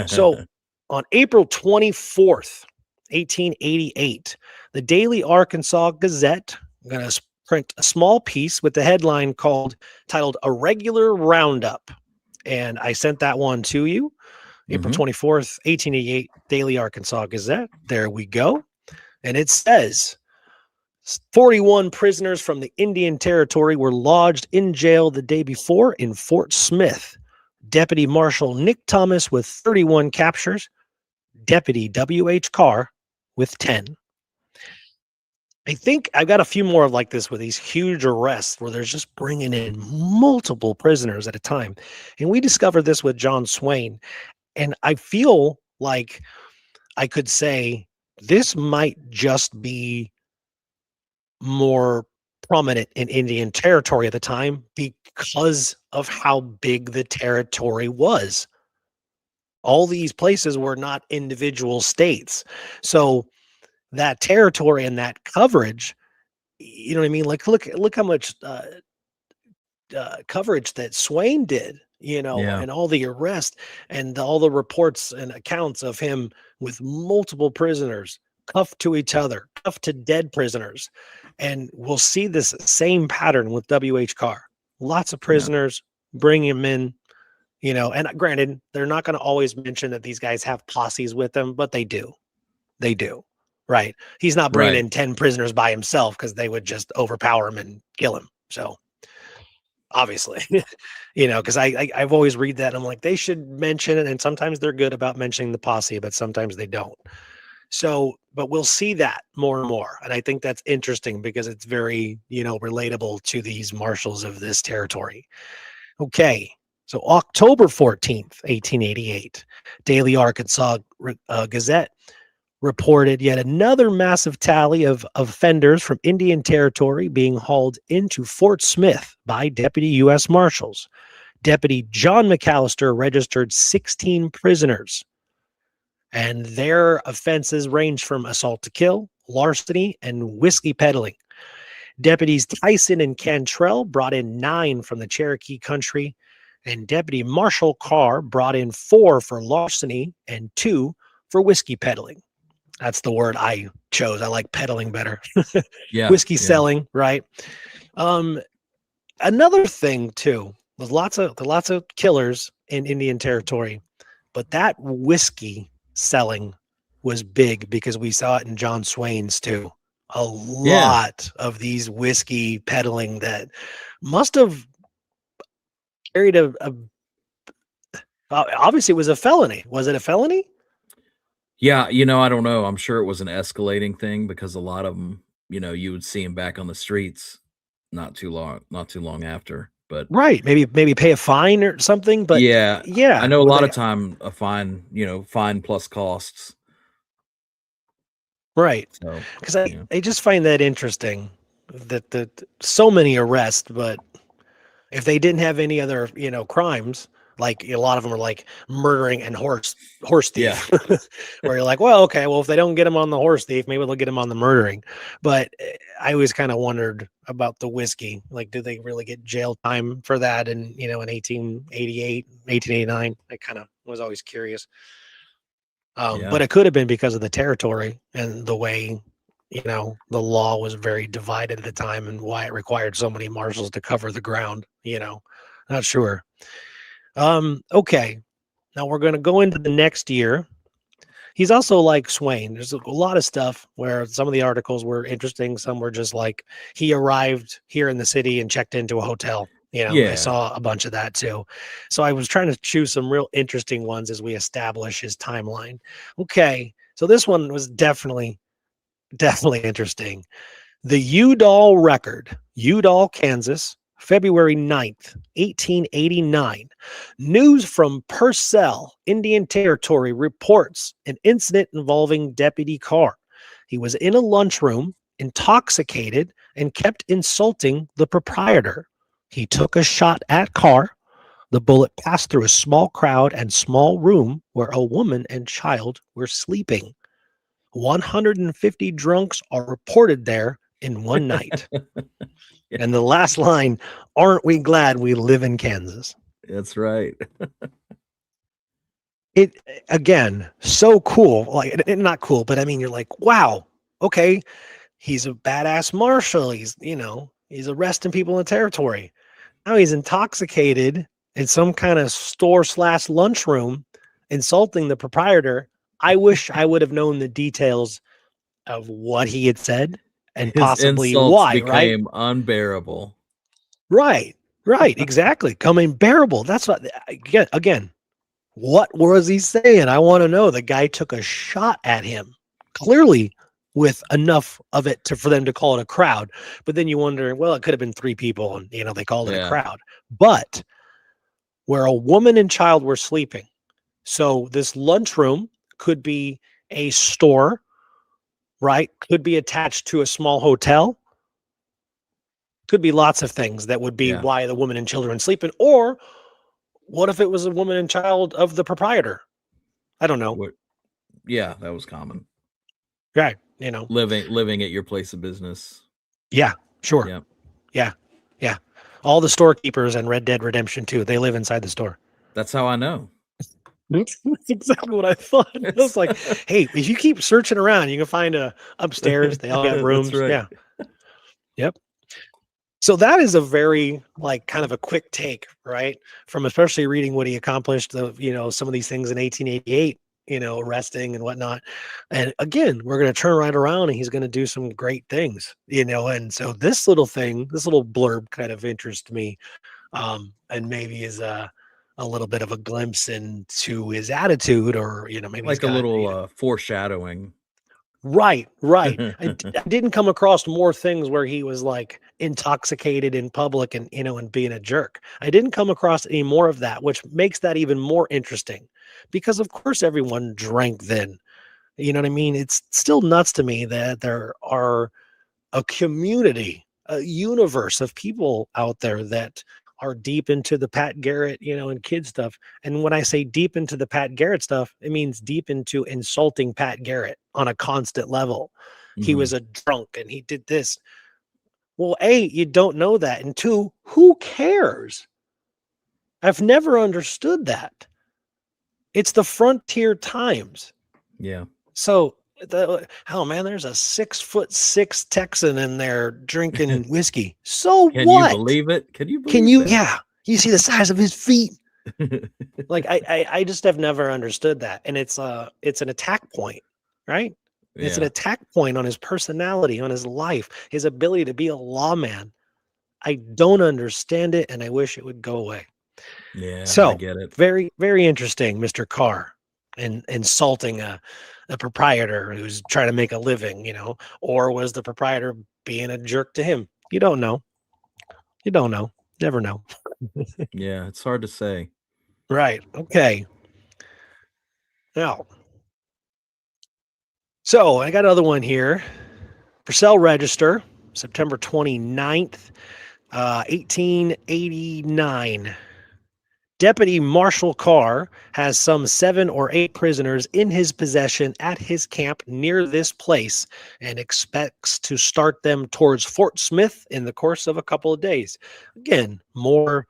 So on April 24th, 1888, the Daily Arkansas Gazette, I'm going to print a small piece with the headline titled A Regular Roundup. And I sent that one to you. April 24th, 1888, Daily Arkansas Gazette. There we go. And it says 41 prisoners from the Indian Territory were lodged in jail the day before in Fort Smith. Deputy Marshal Nick Thomas with 31 captures. Deputy W.H. Carr with 10. I think I've got a few more like this with these huge arrests where there's just bringing in multiple prisoners at a time. And we discovered this with John Swain. And I feel like I could say this might just be more prominent in Indian Territory at the time because of how big the territory was. All these places were not individual states. So that territory and that coverage, you know what I mean? Like, look how much coverage that Swain did, Yeah. and all the arrest and all the reports and accounts of him with multiple prisoners cuffed to each other, cuffed to dead prisoners. And we'll see this same pattern with W.H. Carr. Lots of prisoners, bring him in, and granted, they're not going to always mention that these guys have posses with them, but they do. They do. Right. He's not bringing in 10 prisoners by himself because they would just overpower him and kill him. So obviously, because I've always read that. And I'm like, they should mention it. And sometimes they're good about mentioning the posse, but sometimes they don't. So, but we'll see that more and more. And I think that's interesting because it's very, relatable to these marshals of this territory. Okay. So October 14th, 1888, Daily Arkansas Gazette reported yet another massive tally of offenders from Indian Territory being hauled into Fort Smith by Deputy U.S. Marshals. Deputy John McAllister registered 16 prisoners, and their offenses range from assault to kill, larceny, and whiskey peddling. Deputies Tyson and Cantrell brought in 9 from the Cherokee country, and Deputy Marshal Carr brought in 4 for larceny and 2 for whiskey peddling. That's the word I chose. I like peddling better. Whiskey selling, right? Another thing too was lots of killers in Indian Territory, but that whiskey selling was big because we saw it in John Swain's too. A lot of these whiskey peddling that must have carried obviously it was a felony. Was it a felony? Yeah, I don't know. I'm sure it was an escalating thing because a lot of them, you would see them back on the streets not too long after. But right, maybe pay a fine or something. But yeah, yeah, I know a lot of time a fine, fine plus costs. Right. So because I just find that interesting that so many arrests, but if they didn't have any other, crimes, like a lot of them are like murdering and horse thief, where you're like, well, okay, well, if they don't get him on the horse thief, maybe they'll get him on the murdering. But I always kind of wondered about the whiskey. Like, do they really get jail time for that? And, in 1888, 1889, I kind of was always curious. But it could have been because of the territory and the way, the law was very divided at the time and why it required so many marshals to cover the ground, not sure. Okay. Now we're going to go into the next year. He's also like Swain. There's a lot of stuff where some of the articles were interesting. Some were just like he arrived here in the city and checked into a hotel. I saw a bunch of that too. So I was trying to choose some real interesting ones as we establish his timeline. Okay. So this one was definitely interesting. The Udall Record, Udall, Kansas, February 9th, 1889. News from Purcell, Indian Territory reports an incident involving Deputy Carr. He was in a lunchroom, intoxicated, and kept insulting the proprietor. He took a shot at Carr. The bullet passed through a small crowd and small room where a woman and child were sleeping. 150 drunks are reported there in one night. Yeah, And the last line, aren't we glad we live in Kansas? that's right. It again, so cool. Like not cool, but I mean, you're like, wow, okay, he's a badass marshal. He's arresting people in the territory. Now he's intoxicated in some kind of store/lunchroom, insulting the proprietor. I wish I would have known the details of what he had said and His possibly insults why, right? became unbearable. Right, right, exactly. Coming bearable. That's what again. What was he saying? I want to know. The guy took a shot at him, clearly with enough of it for them to call it a crowd. But then you wonder, well, it could have been three people, and they called it a Yeah, crowd. But where a woman and child were sleeping, so this lunchroom could be a store, right? Could be attached to a small hotel. Could be lots of things that would be yeah. why the woman and children sleeping. Or what if it was a woman and child of the proprietor? I don't know. What? Yeah, that was common. Right. Living at your place of business. Yeah, sure. Yeah, Yeah. Yeah. All the storekeepers and Red Dead Redemption 2, they live inside the store. that's how I know. That's exactly what I thought. I was like, hey, if you keep searching around, you can find a upstairs. They all have That's rooms. right. Yeah. Yep. So that is a very like kind of a quick take, right? From especially reading what he accomplished some of these things in 1888, arresting and whatnot. And again, we're going to turn right around and he's going to do some great things, and so this little thing, this little blurb kind of interests me. And maybe is a little bit of a glimpse into his attitude, or maybe he's Like a got little foreshadowing. right, right. I didn't come across more things where he was like intoxicated in public and and being a jerk. I didn't come across any more of that, which makes that even more interesting, because of course everyone drank then. You know what I mean? It's still nuts to me that there are a community, a universe of people out there that are deep into the Pat Garrett, and kid stuff. And when I say deep into the Pat Garrett stuff, it means deep into insulting Pat Garrett on a constant level. He Mhm. was a drunk and he did this. Well, A, you don't know that. And two, who cares? I've never understood that. It's the frontier times. Yeah. So, oh man, there's a 6'6" Texan in there drinking whiskey. So Can you what? believe it? Can you Can believe you? that? Yeah, you see the size of his feet. Like I just have never understood that, and it's an attack point, right? It's an Yeah. attack point on his personality, on his life, his ability to be a lawman. I don't understand it, and I wish it would go away. Yeah, I So get it. very, very interesting, Mr. Carr, and insulting a proprietor who's trying to make a living, or was the proprietor being a jerk to him? You don't know. You don't know. Never know. Yeah, it's hard to say. Right. Okay. Now, so I got another one here. Purcell Register, September 29th, 1889. Deputy Marshal Carr has some 7 or 8 prisoners in his possession at his camp near this place and expects to start them towards Fort Smith in the course of a couple of days. Again, more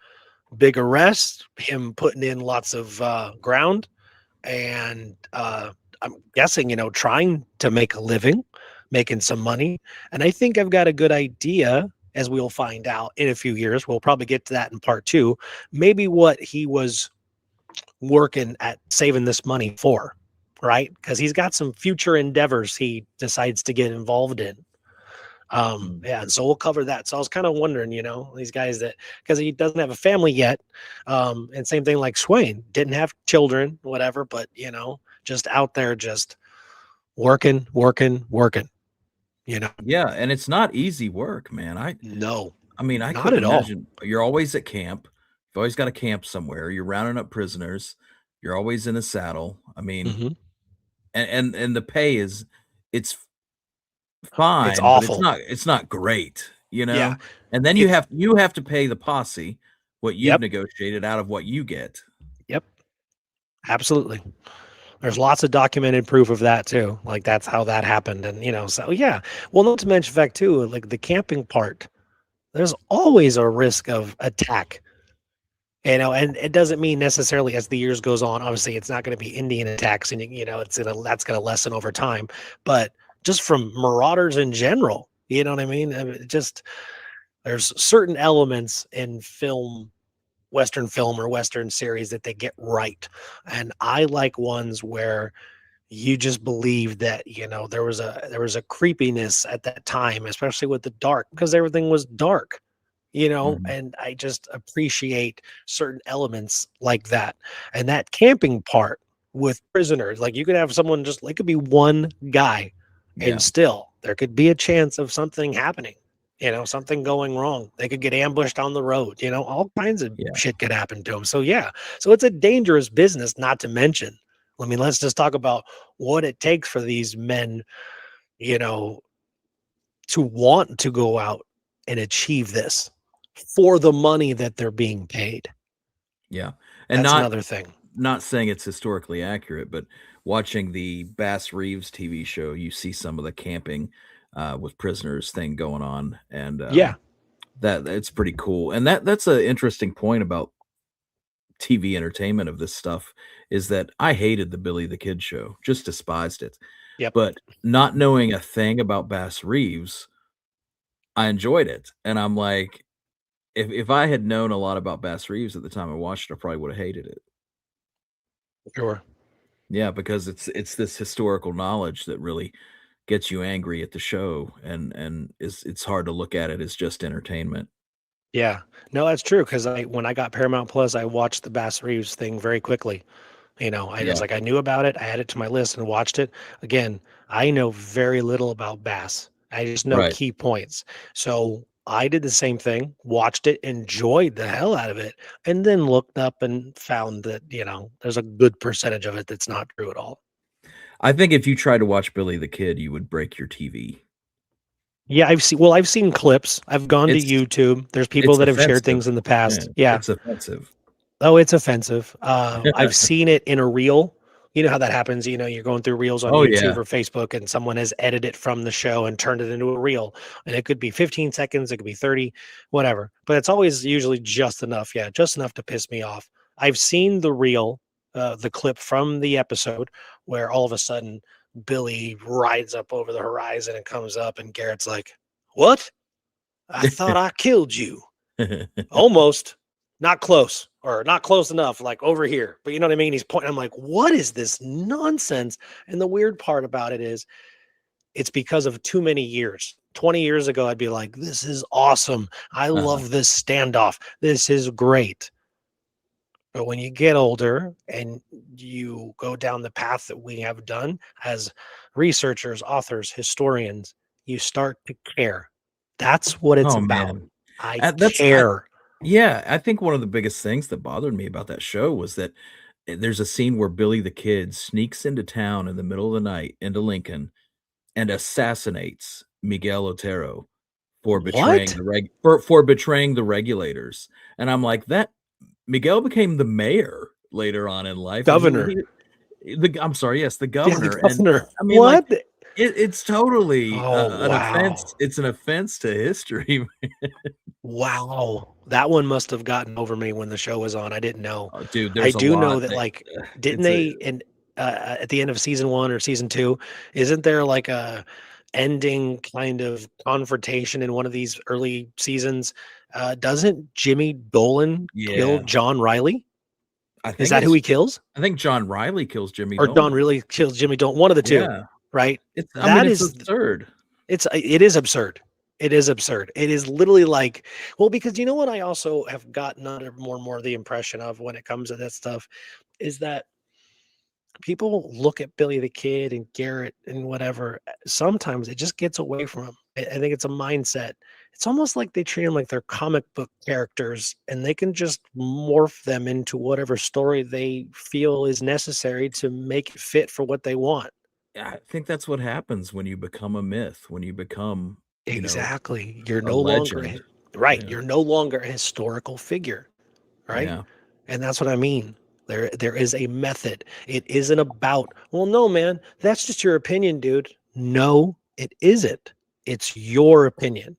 big arrests, him putting in lots of ground, and I'm guessing, trying to make a living, making some money. And I think I've got a good idea, as we'll find out in a few years. We'll probably get to that in part 2. Maybe what he was working at saving this money for, right? Because he's got some future endeavors he decides to get involved in. Mm. Yeah, and so we'll cover that. So I was kind of wondering, these guys that, because he doesn't have a family yet, and same thing like Swain, didn't have children, whatever, but just out there, just working, working, working. Yeah, and it's not easy work, man. No, I mean, I not couldn't at all. imagine. You're always at camp. You've always got a camp somewhere. You're rounding up prisoners. You're always in a saddle. I mean, Hmm. and the pay is it's It's fine, but awful. it's not great, you Yeah. know? And then It's you have to pay the posse what you've Yep. negotiated out of what you get. Yep. Absolutely. There's lots of documented proof of that too. Like that's how that happened. And so yeah. Well, not to mention the fact too, like the camping part, there's always a risk of attack. And it doesn't mean necessarily as the years goes on. Obviously, it's not going to be Indian attacks, and that's going to lessen over time. But just from marauders in general, you know what I mean? Just there's certain elements in Western film or Western series that they get right, and I like ones where you just believe that there was a creepiness at that time, especially with the dark, because everything was dark, Mhm. and I just appreciate certain elements like that. And that camping part with prisoners, like you could have someone just it could be one guy, and Yeah, still there could be a chance of something happening, something going wrong. They could get ambushed on the road, all kinds of yeah, shit could happen to them. So yeah, so it's a dangerous business, not to mention. I mean, let's just talk about what it takes for these men, you know, to want to go out and achieve this for the money that they're being paid. yeah, and That's another thing. not saying it's historically accurate, but watching the Bass Reeves TV show, you see some of the camping, with prisoners thing going on, and, Yeah. that it's pretty cool, and that's an interesting point about TV entertainment of this stuff, is that I hated the Billy the Kid show, just despised it, Yep. but not knowing a thing about Bass Reeves, I enjoyed it, and I'm like, if I had known a lot about Bass Reeves at the time I watched it, I probably would've hated it. Sure. Yeah, because it's this historical knowledge that really gets you angry at the show, and it's hard to look at it as just entertainment. Yeah. No, that's true. Because when I got Paramount Plus, I watched the Bass Reeves thing very quickly. I was Yeah, like, I knew about it. I added it to my list and watched it. Again, I know very little about bass. I just know right. key points. So I did the same thing, watched it, enjoyed the hell out of it, and then looked up and found that, there's a good percentage of it that's not true at all. I think if you tried to watch Billy the Kid, you would break your TV. Yeah, I've seen clips. I've gone to It's YouTube. There's people it's that have shared offensive. things in the Yeah, past. Yeah. it's offensive. Oh, it's offensive. I've seen it in a reel. You know how that happens, you're going through reels on Oh, YouTube yeah. or Facebook and someone has edited it from the show and turned it into a reel. And it could be 15 seconds, it could be 30, whatever. But it's always usually just enough. Yeah, just enough to piss me off. I've seen the reel, the clip from the episode where all of a sudden Billy rides up over the horizon and comes up and Garrett's like, "What? I thought I killed you." Almost. Not close, or not close enough, like over here. But you know what I mean? He's pointing. I'm like, what is this nonsense? And the weird part about it is it's because of too many years. 20 years ago, I'd be like, this is awesome. I Uh-huh. love this standoff. This is great. But when you get older and you go down the path that we have done as researchers, authors, historians, you start to care. That's what it's Oh, about. man. I That's I care. Yeah, I think one of the biggest things that bothered me about that show was that, there's a scene where Billy the Kid sneaks into town in the middle of the night, into Lincoln, and assassinates Miguel Otero for betraying What? the for betraying the regulators, and I'm like, "That Miguel became the mayor later on in life, and Governor. I'm sorry, yes, the Yeah, the governor, and, governor. I mean, like, What? it's totally, Oh, an offense wow. it's an offense to history. Wow. That one must have gotten over me when the show was on. I didn't know. Oh, dude, I there's a do know lot that, that like, didn't it's a they at the end of season 1 or season 2, isn't there like a ending kind of confrontation in one of these early seasons? Doesn't Jimmy Dolan kill yeah, John Riley? I Is think that who it's he kills? I think John Riley kills Jimmy Or John Dolan. really kills Jimmy Dolan? One of the 2, Yeah, right? I mean, That it's is absurd. it is absurd. It is absurd. It is literally like, well, because you know what I also have gotten under more and more the impression of when it comes to that stuff is that people look at Billy the Kid and Garrett and whatever. Sometimes it just gets away from them. I think it's a mindset. It's almost like they treat them like they're comic book characters and they can just morph them into whatever story they feel is necessary to make it fit for what they want. I think that's what happens when you become a myth, when you become you know, Exactly. You're a no longer legend. right. Yeah. You're no longer a historical figure, right? Yeah. And that's what I mean. There is a method. It isn't about, well, no, man, that's just your opinion, dude. No, it isn't. It's your opinion.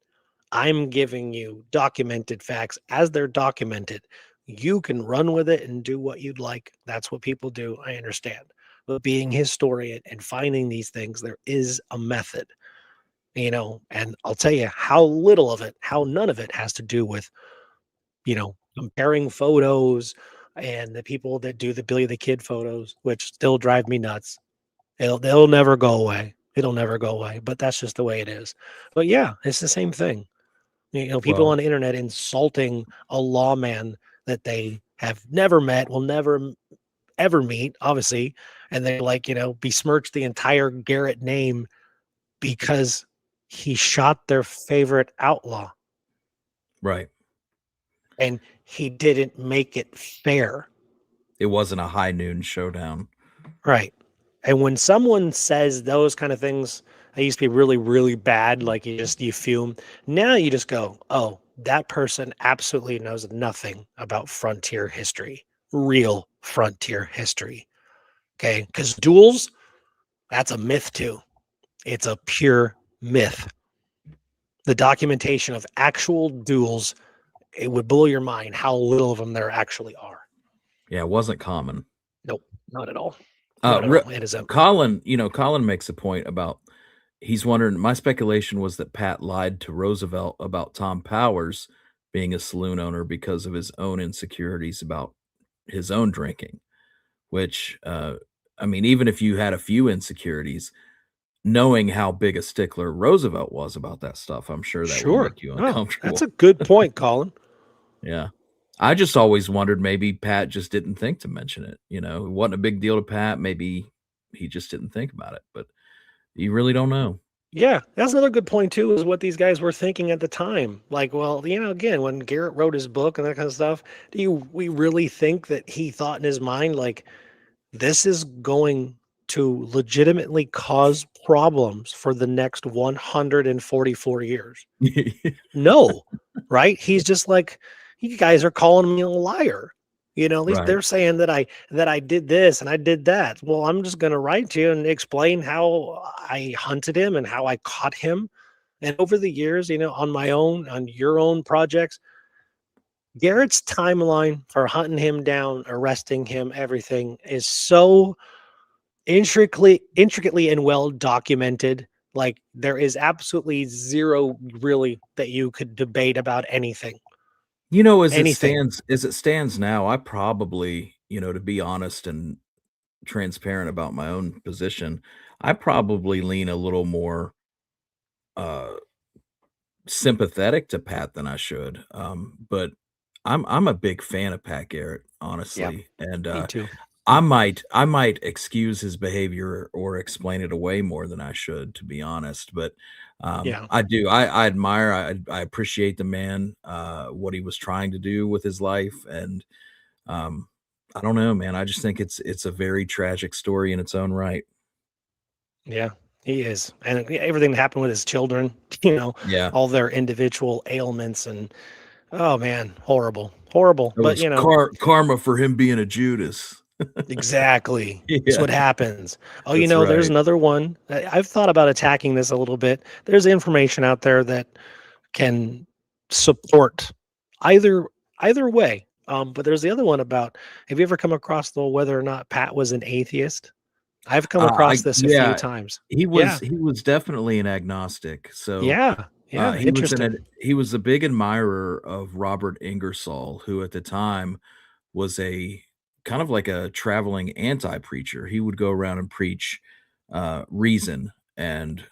I'm giving you documented facts as they're documented. You can run with it and do what you'd like. That's what people do. I understand. But being historian and finding these things, there is a method, and I'll tell you how little of it, how none of it has to do with, comparing photos and the people that do the Billy the Kid photos, which still drive me nuts. They'll never go away. It'll never go away, but that's just the way it is. But yeah, it's the same thing. People Well, on the internet insulting a lawman that they have never met, will never ever meet, obviously, and they like, besmirch the entire Garrett name because he shot their favorite outlaw right. and he didn't make it fair. It wasn't a high noon showdown. Right. And when someone says those kind of things, I used to be really, really bad. Like you fume. Now you just go, oh, that person absolutely knows nothing about frontier history, real frontier history. Okay. Because duels, that's a myth too. It's a pure myth. The documentation of actual duels, it would blow your mind how little of them there actually are. Yeah, it wasn't common. Nope, not at all. Not at all. It isn't. Colin makes a point about he's wondering. My speculation was that Pat lied to Roosevelt about Tom Powers being a saloon owner because of his own insecurities about his own drinking. Which, I mean, even if you had a few insecurities, knowing how big a stickler Roosevelt was about that stuff, I'm sure that would Sure. make you Oh, that's uncomfortable. a good point, Colin. Yeah. I just always wondered maybe Pat just didn't think to mention it, it wasn't a big deal to Pat, maybe he just didn't think about it, but you really don't know. Yeah, that's another good point too, is what these guys were thinking at the time. Like, well, again, when Garrett wrote his book and that kind of stuff, we really think that he thought in his mind, like, this is going to legitimately cause problems for the next 144 years? No, right? He's just like, you guys are calling me a liar. At least Right. they're saying that I did this and I did that. Well, I'm just going to write to you and explain how I hunted him and how I caught him. And over the years, on my own, on your own projects, Garrett's timeline for hunting him down, arresting him, everything is so intricately and well documented. Like, there is absolutely zero really that you could debate about anything. Anything. As it stands now, I probably, to be honest and transparent about my own position, I probably lean a little more, uh sympathetic to Pat than I should, but I'm a big fan of Pat Garrett, Yeah, honestly, and, me too. I might excuse his behavior or explain it away more than I should, to be honest, but, Yeah. I admire, I appreciate the man, what he was trying to do with his life, and, um, I don't know, man, I just think it's a very tragic story in its own right. Yeah, he is. And everything that happened with his children, Yeah. all their individual ailments and oh man, horrible. Horrible. It But was karma for him being a Judas. exactly. It's Yeah, what happens. Oh, that's there's right. another one. I've thought about attacking this a little bit. There's information out there that can support either either way. But there's the other one about, have you ever come across the whether or not Pat was an atheist? I've come I across this a few yeah, times. he Yeah. was he was definitely an agnostic, so, Yeah. Yeah. Interesting. he was a big admirer of Robert Ingersoll, who at the time was a kind of like a traveling anti-preacher. He would go around and preach, reason and,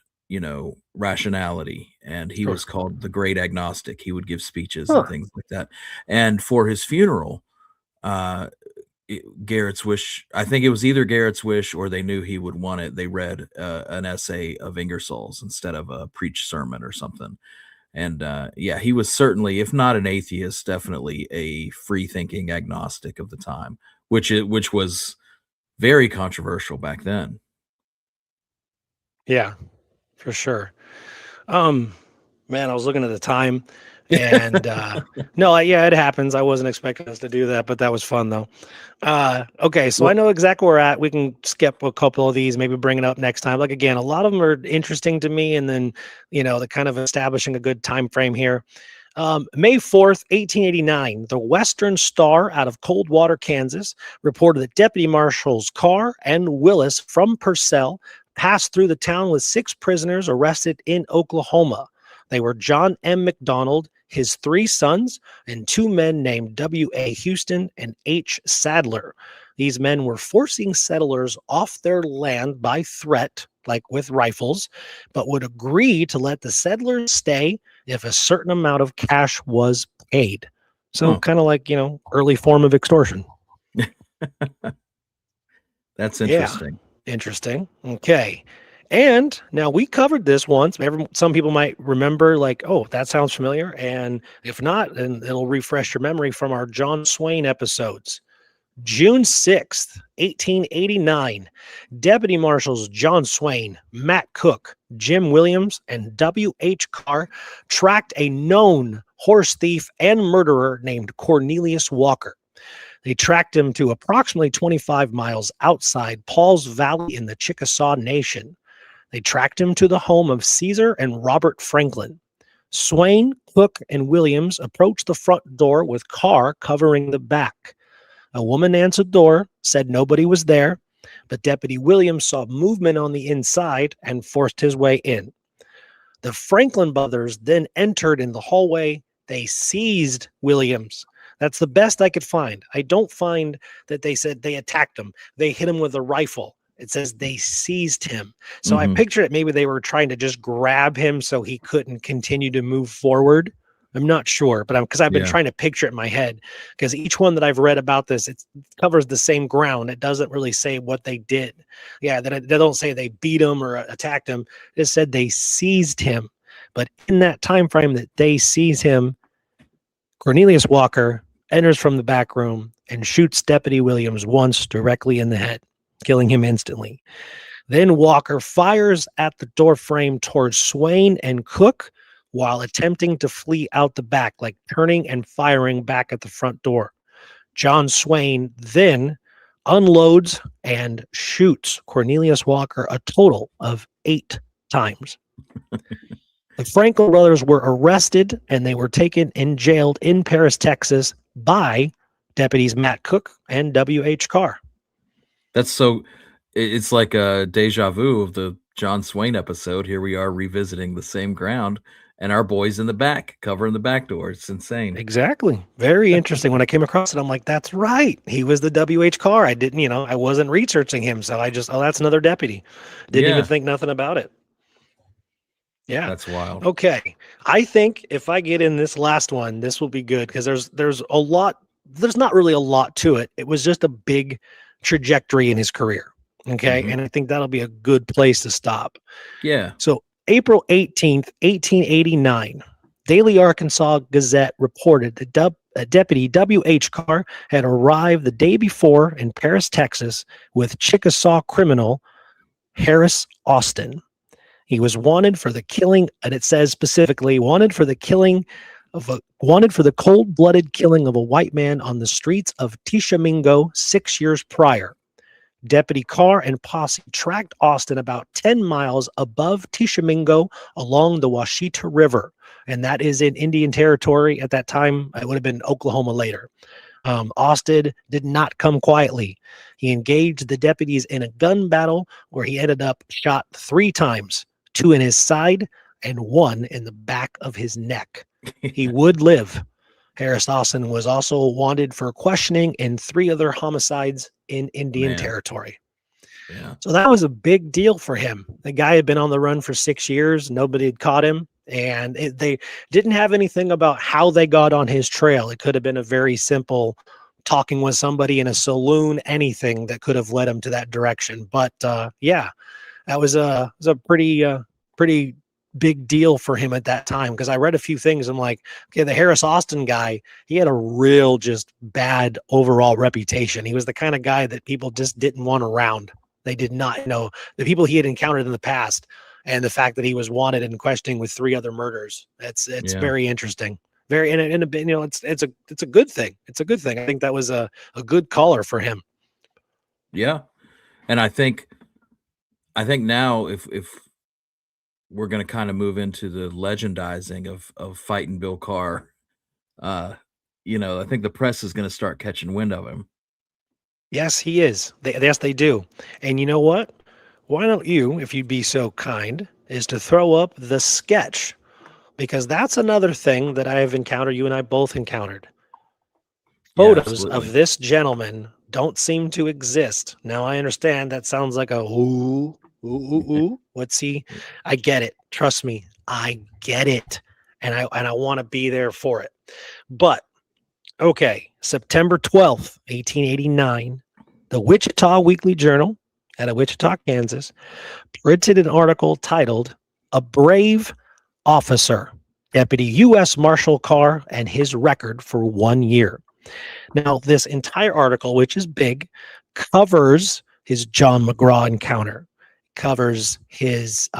rationality, and he Sure. was called the great agnostic. He would give speeches and Huh. things like that, and for his funeral, uh Garrett's wish, I think it was either Garrett's wish or they knew he would want it. They read, an essay of Ingersoll's instead of a preached sermon or something. And, yeah, he was certainly, if not an atheist, definitely a free-thinking agnostic of the time, which was very controversial back then. Yeah, for sure. Um, Man, I was looking at the time, and no, yeah, it happens. I wasn't expecting us to do that, but that was fun though. Okay, so I Well, know exactly where we're at. We can skip a couple of these, maybe bring it up next time. Like again, a lot of them are interesting to me, and then the kind of establishing a good time frame here. May 4th, 1889, the Western Star out of Coldwater, Kansas, reported that Deputy Marshals Carr and Willis from Purcell passed through the town with 6 prisoners arrested in Oklahoma. They were John M. McDonald, his 3 sons, and 2 men named W.A. Houston and H. Sadler. These men were forcing settlers off their land by threat, like with rifles, but would agree to let the settlers stay if a certain amount of cash was paid. So, huh, kind of like, early form of extortion. that's Yeah. interesting. Interesting. Okay. And now we covered this once. Some people might remember, like, oh, that sounds familiar. And if not, then it'll refresh your memory from our John Swain episodes. June 6th, 1889, Deputy Marshals John Swain, Matt Cook, Jim Williams, and W.H. Carr tracked a known horse thief and murderer named Cornelius Walker. They tracked him to approximately 25 miles outside Paul's Valley in the Chickasaw Nation. They tracked him to the home of Caesar and Robert Franklin. Swain, Cook, and Williams approached the front door with Carr covering the back. A woman answered the door, said nobody was there, but Deputy Williams saw movement on the inside and forced his way in. The Franklin brothers then entered in the hallway. They seized Williams. That's the best I could find. I don't find that they said they attacked him. They hit him with a rifle. It says they seized him. So I Hmm. pictured it maybe they were trying to just grab him so he couldn't continue to move forward. I'm not sure, but because I've been Yeah. trying to picture it in my head, because each one that I've read about this, it covers the same ground. It doesn't really say what they did. Yeah, they don't say they beat him or attacked him. It said they seized him. But in that time frame that they seize him, Cornelius Walker enters from the back room and shoots Deputy Williams once directly in the head, killing him instantly. Then Walker fires at the door frame towards Swain and Cook while attempting to flee out the back, like turning and firing back at the front door. John Swain then unloads and shoots Cornelius Walker a total of 8 times. The Franklin brothers were arrested and they were taken and jailed in Paris, Texas by deputies Matt Cook and W.H. Carr. That's so it's like a deja vu of the John Swain episode. Here we are revisiting the same ground and our boys in the back covering the back door. It's insane. Exactly. Very interesting. When I came across it, I'm like, that's right. He was the W.H. Carr. I didn't, I wasn't researching him. So I just, oh, that's another deputy. Didn't even Yeah, think nothing about it. Yeah. that's wild. Okay. I think if I get in this last one, this will be good because there's a lot, there's not really a lot to it. It was just a big trajectory in his career. Okay. Mhm. And I think that'll be a good place to stop. Yeah. So April 18th, 1889, Daily Arkansas Gazette reported that Deputy W.H. Carr had arrived the day before in Paris, Texas, with Chickasaw criminal Harris Austin. He was wanted for the killing, and it says specifically wanted for the cold-blooded killing of a white man on the streets of Tishomingo 6 years prior. Deputy Carr and posse tracked Austin about 10 miles above Tishomingo along the Washita River, and that is in Indian Territory at that time. It would have been Oklahoma later. Austin did not come quietly. He engaged the deputies in a gun battle where he ended up shot 3 times, 2 in his side and 1 in the back of his neck. He would live. Harris Austin was also wanted for questioning in 3 other homicides in Indian Man. Territory. Yeah. So that was a big deal for him. The guy had been on the run for 6 years. Nobody had caught him. And they didn't have anything about how they got on his trail. It could have been a very simple talking with somebody in a saloon, anything that could have led him to that direction. But yeah, that was a pretty big deal for him at that time, because I read a few things. I'm like, okay, the Harris Austin guy, he had a real just bad overall reputation. He was the kind of guy that people just didn't want around. They did not, the people he had encountered in the past, and the fact that he was wanted and questioning with 3 other murders. It's Yeah. very interesting. Very and a bit, it's a good thing. It's a good thing. I think that was a good caller for him. Yeah. And I think now if we're gonna kinda move into the legendizing of fighting Bill Carr, uh, I think the press is gonna start catching wind of him. Yes, he is. Yes, they do. And you know what? Why don't you, if you'd be so kind, is to throw up the sketch, because that's another thing that I have encountered, you and I both encountered. Yeah, Photos of absolutely. this gentleman don't seem to exist. Now, I understand that sounds like a ooh. What's he? I get it. Trust me, I get it. And I want to be there for it. But okay, September 12th, 1889, the Wichita Weekly Journal out of Wichita, Kansas, printed an article titled "A Brave Officer, Deputy U.S. Marshal Carr and His Record for 1 Year." Now, this entire article, which is big, covers his John McGraw encounter, covers his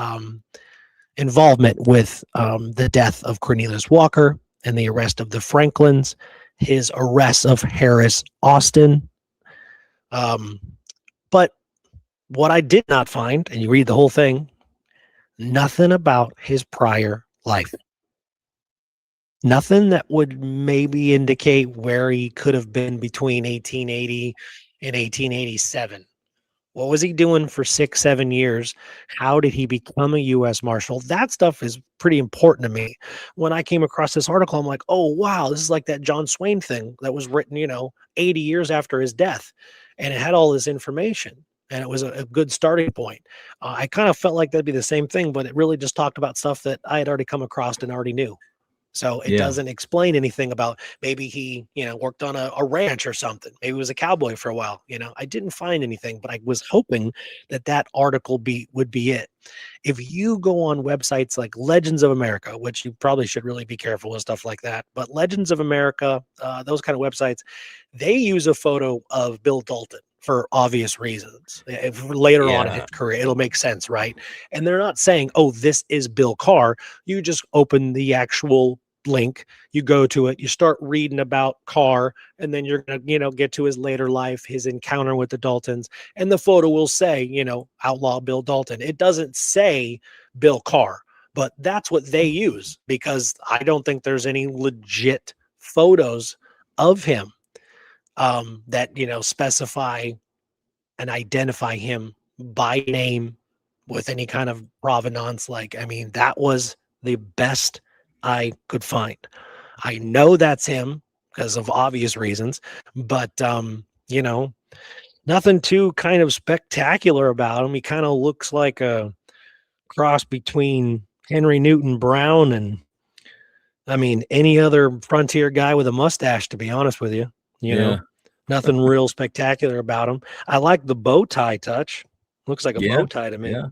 involvement with the death of Cornelius Walker and the arrest of the Franklins, his arrest of Harris Austin. Um, but what I did not find, and you read the whole thing, nothing about his prior life. Nothing that would maybe indicate where he could have been between 1880 and 1887. What was he doing for 6, 7 years? How did he become a U.S. Marshal? That stuff is pretty important to me. When I came across this article, I'm like, oh, wow, this is like that John Swain thing that was written, 80 years after his death. And it had all this information. And it was a good starting point. I kind of felt like that'd be the same thing, but it really just talked about stuff that I had already come across and already knew. So it Yeah. doesn't explain anything about maybe he, worked on a ranch or something. Maybe he was a cowboy for a while. I didn't find anything, but I was hoping that that article would be it. If you go on websites like Legends of America, which you probably should really be careful with stuff like that, but Legends of America, those kind of websites, they use a photo of Bill Dalton for obvious reasons. If later on in his Yeah. career, it'll make sense, right? And they're not saying, "Oh, this is Bill Carr." You just open the actual link, you go to it, you start reading about Carr, and then you're gonna, get to his later life, his encounter with the Daltons, and the photo will say, outlaw Bill Dalton. It doesn't say Bill Carr, but that's what they use because I don't think there's any legit photos of him that specify and identify him by name with any kind of provenance. Like, I mean, that was the best I could find. I know that's him because of obvious reasons, but nothing too kind of spectacular about him. He kind of looks like a cross between Henry Newton Brown and, I mean, any other frontier guy with a mustache, to be honest with you. You know, Yeah. nothing real spectacular about him. I like the bow tie touch. Looks like a Yeah. bow tie to me. Yeah.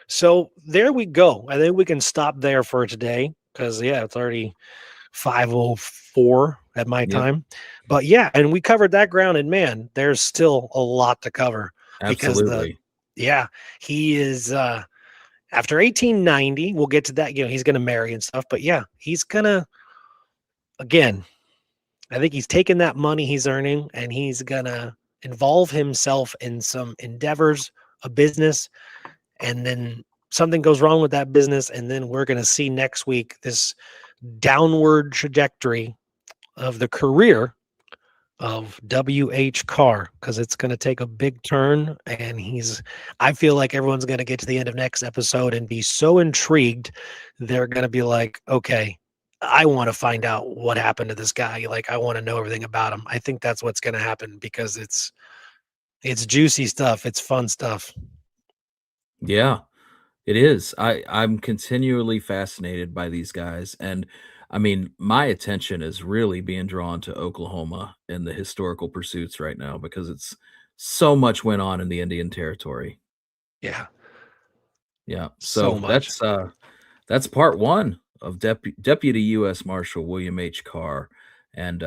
So there we go. I think we can stop there for today because, yeah, it's already 5:04 at my Yep. time. But yeah, and we covered that ground, and man, there's still a lot to cover because Absolutely. yeah, he is after 1890, we'll get to that, he's going to marry and stuff, but yeah, he's going to again, I think he's taking that money he's earning and he's going to involve himself in some endeavors, a business, and then something goes wrong with that business, and then we're going to see next week this downward trajectory of the career of W.H. Carr, because it's going to take a big turn. And I feel like everyone's going to get to the end of next episode and be so intrigued. They're going to be like, okay, I want to find out what happened to this guy. Like, I want to know everything about him. I think that's what's going to happen because it's juicy stuff. It's fun stuff. Yeah. It is. I'm continually fascinated by these guys, and I mean, my attention is really being drawn to Oklahoma and the historical pursuits right now because it's so much went on in the Indian Territory. Yeah, Yeah. so So much. that's part 1 of Deputy U.S. Marshal William H. Carr, and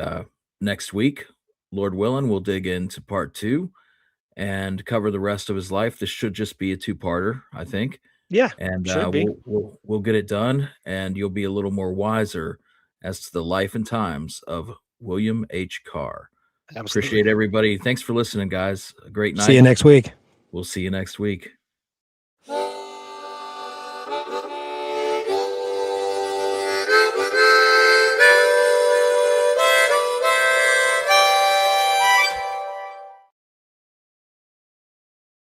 next week, Lord willing, we'll dig into part 2 and cover the rest of his life. This should just be a two-parter, I think. Yeah, and should be. we'll get it done, and you'll be a little more wiser as to the life and times of William H. Carr. Absolutely. Appreciate everybody. Thanks for listening, guys. A great See you night. next week. We'll see you next week.